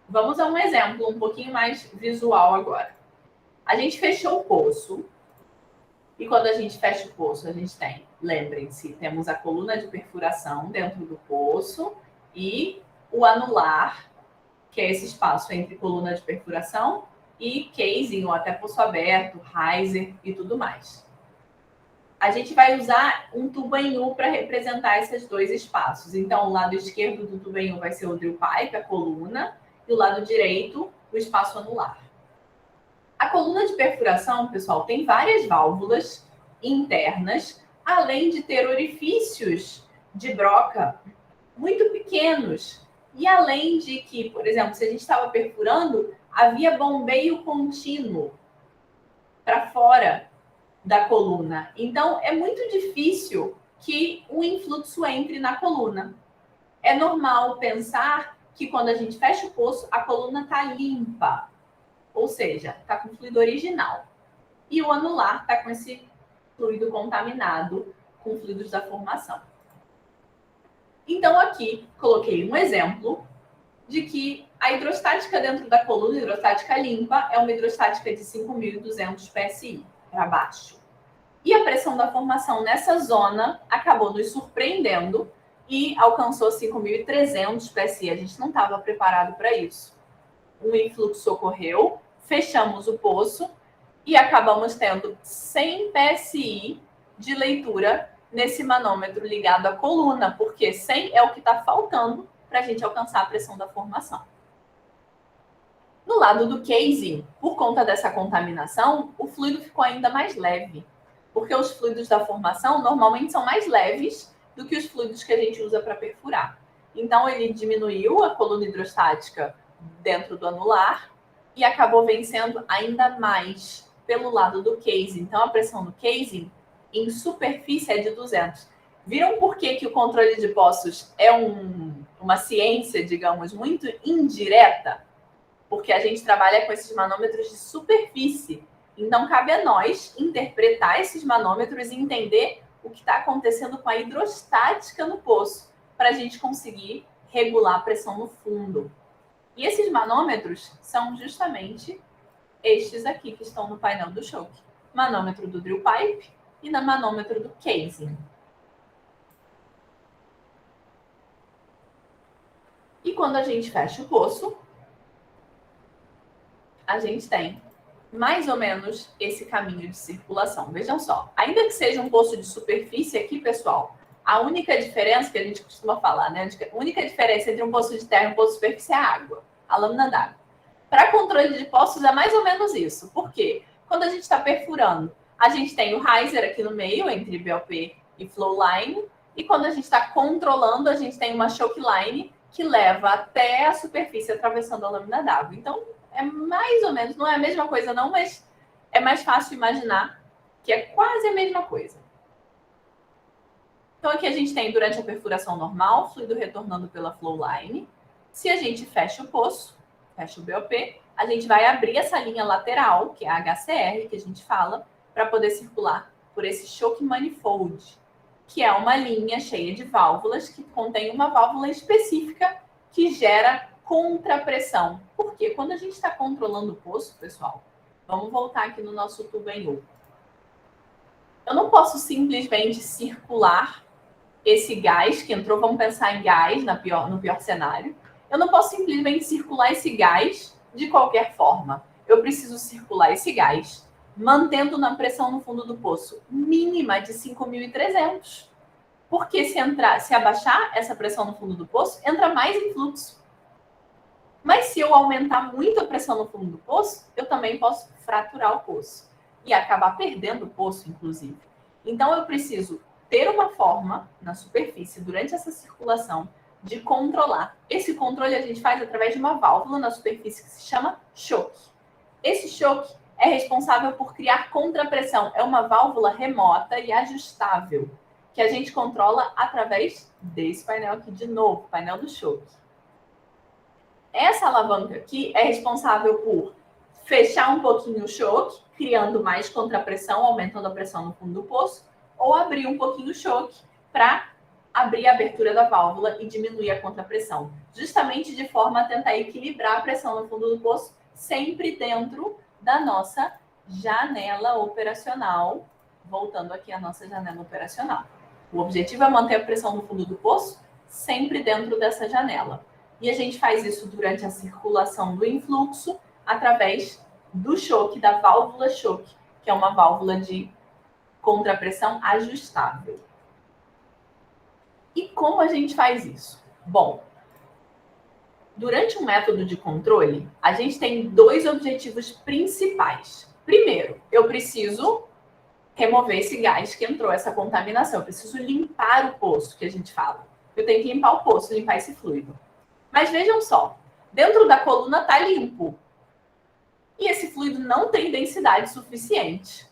Vamos a um exemplo um pouquinho mais visual agora. A gente fechou o poço. E quando a gente fecha o poço, a gente tem, lembrem-se, temos a coluna de perfuração dentro do poço e o anular, que é esse espaço entre coluna de perfuração e casing, ou até poço aberto, riser e tudo mais. A gente vai usar um tubo em U para representar esses dois espaços. Então, o lado esquerdo do tubo em U vai ser o drill pipe, a coluna, e o lado direito, o espaço anular. A coluna de perfuração, pessoal, tem várias válvulas internas, além de ter orifícios de broca muito pequenos. E além de que, por exemplo, se a gente estava perfurando, havia bombeio contínuo para fora da coluna. Então, é muito difícil que o influxo entre na coluna. É normal pensar que quando a gente fecha o poço, a coluna está limpa. Ou seja, está com fluido original. E o anular está com esse fluido contaminado com fluidos da formação. Então, aqui, coloquei um exemplo de que a hidrostática dentro da coluna, hidrostática limpa, é uma hidrostática de 5.200 PSI para baixo. E a pressão da formação nessa zona acabou nos surpreendendo e alcançou 5.300 PSI. A gente não estava preparado para isso. Um influxo ocorreu, fechamos o poço e acabamos tendo 100 PSI de leitura nesse manômetro ligado à coluna, porque 100 é o que está faltando para a gente alcançar a pressão da formação. No lado do casing, por conta dessa contaminação, o fluido ficou ainda mais leve, porque os fluidos da formação normalmente são mais leves do que os fluidos que a gente usa para perfurar. Então, ele diminuiu a coluna hidrostática dentro do anular e acabou vencendo ainda mais pelo lado do casing. Então, a pressão do casing em superfície é de 200. Viram por que o controle de poços é uma ciência, digamos, muito indireta? Porque a gente trabalha com esses manômetros de superfície. Então, cabe a nós interpretar esses manômetros e entender o que está acontecendo com a hidrostática no poço, para a gente conseguir regular a pressão no fundo. E esses manômetros são justamente estes aqui que estão no painel do choke. Manômetro do drill pipe e no manômetro do casing. E quando a gente fecha o poço, a gente tem mais ou menos esse caminho de circulação. Vejam só, ainda que seja um poço de superfície aqui, pessoal, a única diferença que a gente costuma falar, né? A única diferença entre um poço de terra e um poço de superfície é a água, a lâmina d'água. Para controle de poços é mais ou menos isso. Por quê? Quando a gente está perfurando, a gente tem o riser aqui no meio, entre BOP e flow line, e quando a gente está controlando, a gente tem uma choke line que leva até a superfície atravessando a lâmina d'água. Então, é mais ou menos, não é a mesma coisa não, mas é mais fácil imaginar que é quase a mesma coisa. Então, aqui a gente tem, durante a perfuração normal, fluido retornando pela flow line. Se a gente fecha o poço, fecha o BOP, a gente vai abrir essa linha lateral, que é a HCR, que a gente fala, para poder circular por esse choke manifold, que é uma linha cheia de válvulas que contém uma válvula específica que gera contrapressão. Por quê? Quando a gente está controlando o poço, pessoal, vamos voltar aqui no nosso tubo em U. Eu não posso simplesmente circular esse gás que entrou, vamos pensar em gás no pior cenário. Eu não posso simplesmente circular esse gás de qualquer forma. Eu preciso circular esse gás mantendo na pressão no fundo do poço mínima de 5.300. Porque se abaixar essa pressão no fundo do poço, entra mais influxo. Mas se eu aumentar muito a pressão no fundo do poço, eu também posso fraturar o poço e acabar perdendo o poço, inclusive. Então, eu preciso ter uma forma na superfície, durante essa circulação, de controlar. Esse controle a gente faz através de uma válvula na superfície que se chama choke. Esse choke é responsável por criar contrapressão. É uma válvula remota e ajustável, que a gente controla através desse painel aqui de novo, painel do choke. Essa alavanca aqui é responsável por fechar um pouquinho o choke, criando mais contrapressão, aumentando a pressão no fundo do poço, ou abrir um pouquinho o choke para abrir a abertura da válvula e diminuir a contrapressão, justamente de forma a tentar equilibrar a pressão no fundo do poço, sempre dentro da nossa janela operacional. Voltando aqui à nossa janela operacional. O objetivo é manter a pressão no fundo do poço sempre dentro dessa janela. E a gente faz isso durante a circulação do influxo através do choke, da válvula choke, que é uma válvula de contrapressão ajustável. E como a gente faz isso? Bom, durante um método de controle, a gente tem dois objetivos principais. Primeiro, eu preciso remover esse gás que entrou, essa contaminação. Eu preciso limpar o poço, que a gente fala. Eu tenho que limpar o poço, limpar esse fluido. Mas vejam só, dentro da coluna está limpo. E esse fluido não tem densidade suficiente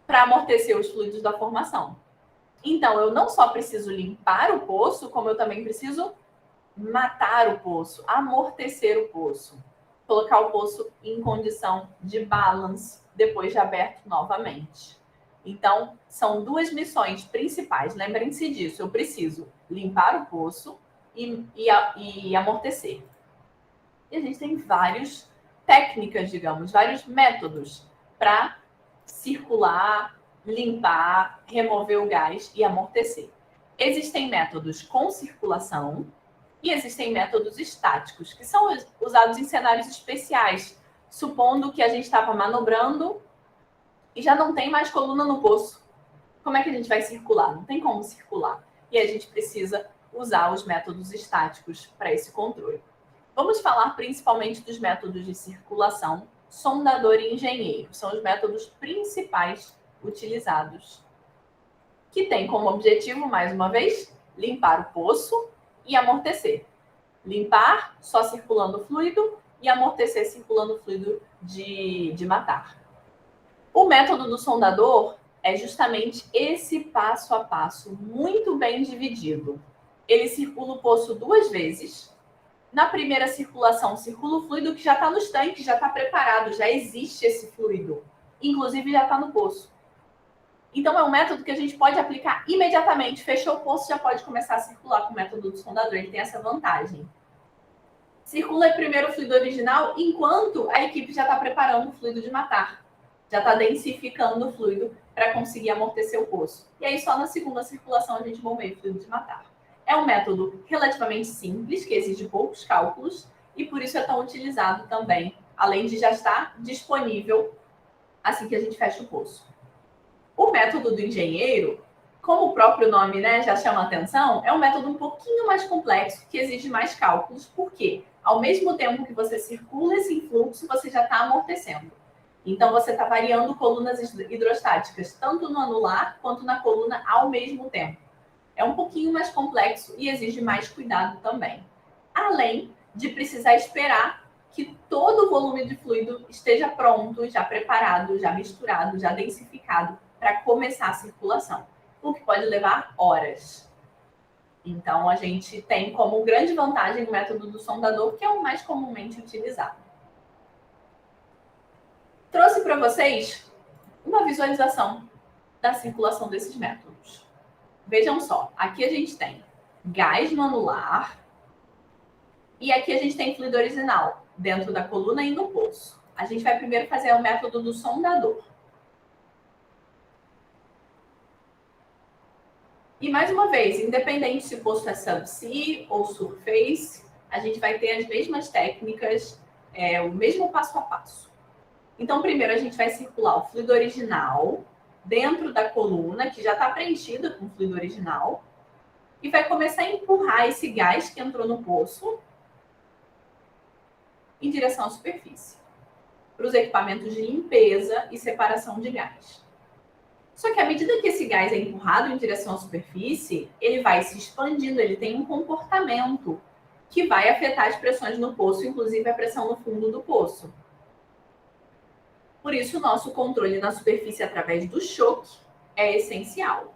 para amortecer os fluidos da formação. Então, eu não só preciso limpar o poço, como eu também preciso matar o poço, amortecer o poço. Colocar o poço em condição de balance depois de aberto novamente. Então, são duas missões principais. Lembrem-se disso. Eu preciso limpar o poço e amortecer. E a gente tem várias técnicas, digamos, vários métodos para circular, limpar, remover o gás e amortecer. Existem métodos com circulação e existem métodos estáticos, que são usados em cenários especiais, supondo que a gente estava manobrando e já não tem mais coluna no poço. Como é que a gente vai circular? Não tem como circular. E a gente precisa usar os métodos estáticos para esse controle. Vamos falar principalmente dos métodos de circulação, sondador e engenheiro. São os métodos principais utilizados, que tem como objetivo, mais uma vez, limpar o poço e amortecer. Limpar só circulando o fluido e amortecer circulando o fluido de matar. O método do sondador é justamente esse passo a passo, muito bem dividido. Ele circula o poço 2 vezes. na primeira circulação, circula o fluido que já está nos tanques, já está preparado, já existe esse fluido. Inclusive, já está no poço. Então, é um método que a gente pode aplicar imediatamente. Fechou o poço, já pode começar a circular com o método do sondador. Ele tem essa vantagem. Circula primeiro o fluido original, enquanto a equipe já está preparando o fluido de matar. Já está densificando o fluido para conseguir amortecer o poço. E aí, só na segunda circulação, a gente bombeia o fluido de matar. É um método relativamente simples, que exige poucos cálculos, e por isso é tão utilizado também, além de já estar disponível assim que a gente fecha o poço. O método do engenheiro, como o próprio nome, né, já chama a atenção, é um método um pouquinho mais complexo, que exige mais cálculos, porque ao mesmo tempo que você circula esse influxo, você já está amortecendo. Então, você está variando colunas hidrostáticas, tanto no anular quanto na coluna ao mesmo tempo. É um pouquinho mais complexo e exige mais cuidado também. Além de precisar esperar que todo o volume de fluido esteja pronto, já preparado, já misturado, já densificado para começar a circulação, o que pode levar horas. Então, a gente tem como grande vantagem o método do sondador, que é o mais comumente utilizado. Trouxe para vocês uma visualização da circulação desses métodos. Vejam só, aqui a gente tem gás no anular e aqui a gente tem fluido original dentro da coluna e no poço. A gente vai primeiro fazer o método do sondador. E mais uma vez, independente se o poço é subsea ou surface, a gente vai ter as mesmas técnicas, o mesmo passo a passo. Então, primeiro a gente vai circular o fluido original dentro da coluna, que já está preenchida com o fluido original, e vai começar a empurrar esse gás que entrou no poço em direção à superfície, para os equipamentos de limpeza e separação de gás. Só que à medida que esse gás é empurrado em direção à superfície, ele vai se expandindo, ele tem um comportamento que vai afetar as pressões no poço, inclusive a pressão no fundo do poço. Por isso, o nosso controle na superfície através do choque é essencial.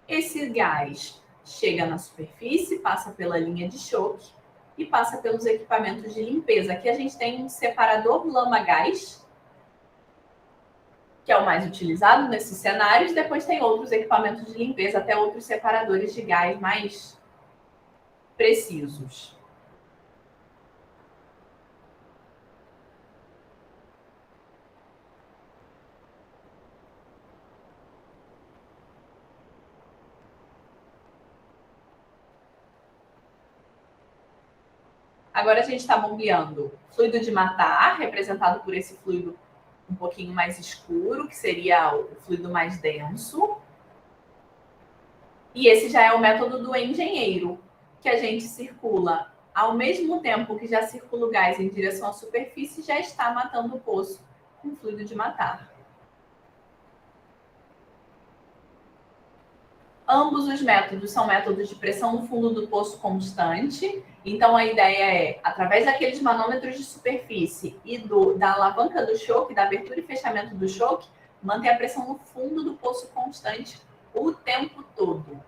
Esse gás chega na superfície, passa pela linha de choque e passa pelos equipamentos de limpeza. Aqui a gente tem um separador lama-gás, que é o mais utilizado nesses cenários. Depois tem outros equipamentos de limpeza, até outros separadores de gás mais precisos. Agora a gente está bombeando fluido de matar, representado por esse fluido um pouquinho mais escuro, que seria o fluido mais denso. E esse já é o método do engenheiro, que a gente circula ao mesmo tempo que já circula o gás em direção à superfície, já está matando o poço com fluido de matar. Ambos os métodos são métodos de pressão no fundo do poço constante. Então, a ideia é, através daqueles manômetros de superfície e da alavanca do choque, da abertura e fechamento do choque, manter a pressão no fundo do poço constante o tempo todo.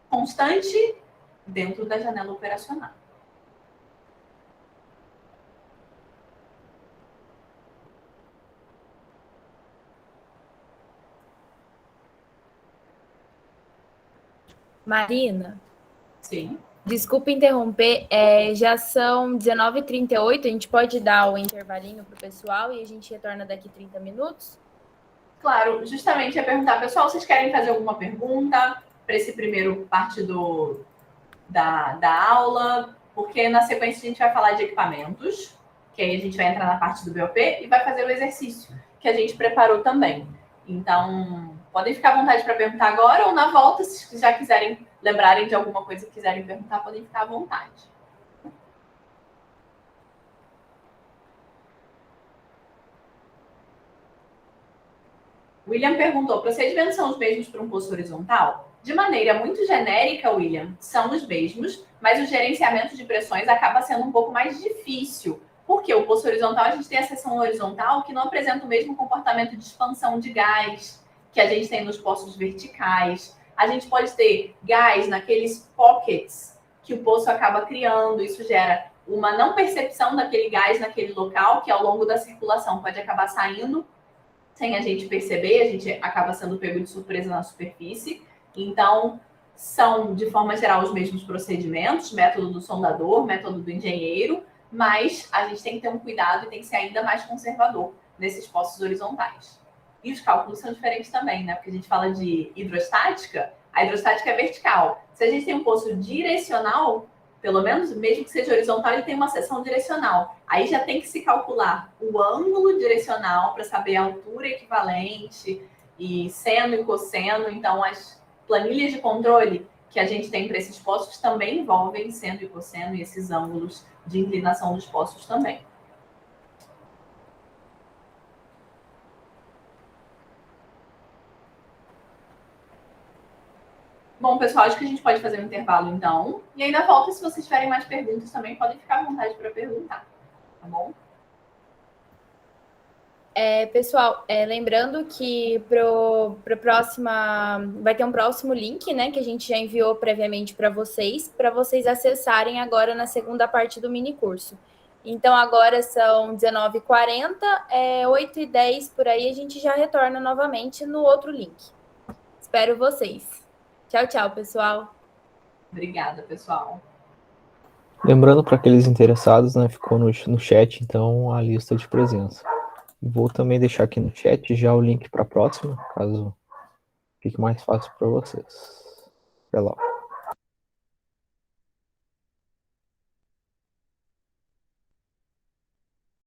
Constante dentro da janela operacional. Marina? Sim. Desculpa interromper, já são 19h38, a gente pode dar o intervalinho para o pessoal e a gente retorna daqui 30 minutos? Claro, justamente ia perguntar, pessoal, vocês querem fazer alguma pergunta para esse primeiro parte da aula? Porque na sequência a gente vai falar de equipamentos, que aí a gente vai entrar na parte do BOP e vai fazer o exercício que a gente preparou também. Então, podem ficar à vontade para perguntar agora ou na volta, se já quiserem lembrarem de alguma coisa que quiserem perguntar, podem ficar à vontade. William perguntou, procedimentos são os mesmos para um poço horizontal? De maneira muito genérica, William, são os mesmos, mas o gerenciamento de pressões acaba sendo um pouco mais difícil, porque o poço horizontal, a gente tem a seção horizontal que não apresenta o mesmo comportamento de expansão de gás que a gente tem nos poços verticais. A gente pode ter gás naqueles pockets que o poço acaba criando, isso gera uma não percepção daquele gás naquele local, que ao longo da circulação pode acabar saindo sem a gente perceber, a gente acaba sendo pego de surpresa na superfície. Então, são, de forma geral, os mesmos procedimentos, método do sondador, método do engenheiro, mas a gente tem que ter um cuidado e tem que ser ainda mais conservador nesses poços horizontais. E os cálculos são diferentes também, né? Porque a gente fala de hidrostática, a hidrostática é vertical. Se a gente tem um poço direcional, pelo menos, mesmo que seja horizontal, ele tem uma seção direcional. Aí já tem que se calcular o ângulo direcional para saber a altura equivalente e seno e cosseno. Então, as planilhas de controle que a gente tem para esses poços também envolvem seno e cosseno e esses ângulos de inclinação dos poços também. Bom, pessoal, acho que a gente pode fazer um intervalo, então. E ainda volta, se vocês tiverem mais perguntas também, podem ficar à vontade para perguntar, tá bom? Pessoal, lembrando que vai ter um próximo link, né, que a gente já enviou previamente para vocês acessarem agora na segunda parte do mini curso. Então, agora são 19h40, 8h10 por aí, a gente já retorna novamente no outro link. Espero vocês. Tchau, tchau, pessoal. Obrigada, pessoal. Lembrando para aqueles interessados, né, ficou no chat, então, a lista de presença. Vou também deixar aqui no chat já o link para a próxima, caso fique mais fácil para vocês. Até logo.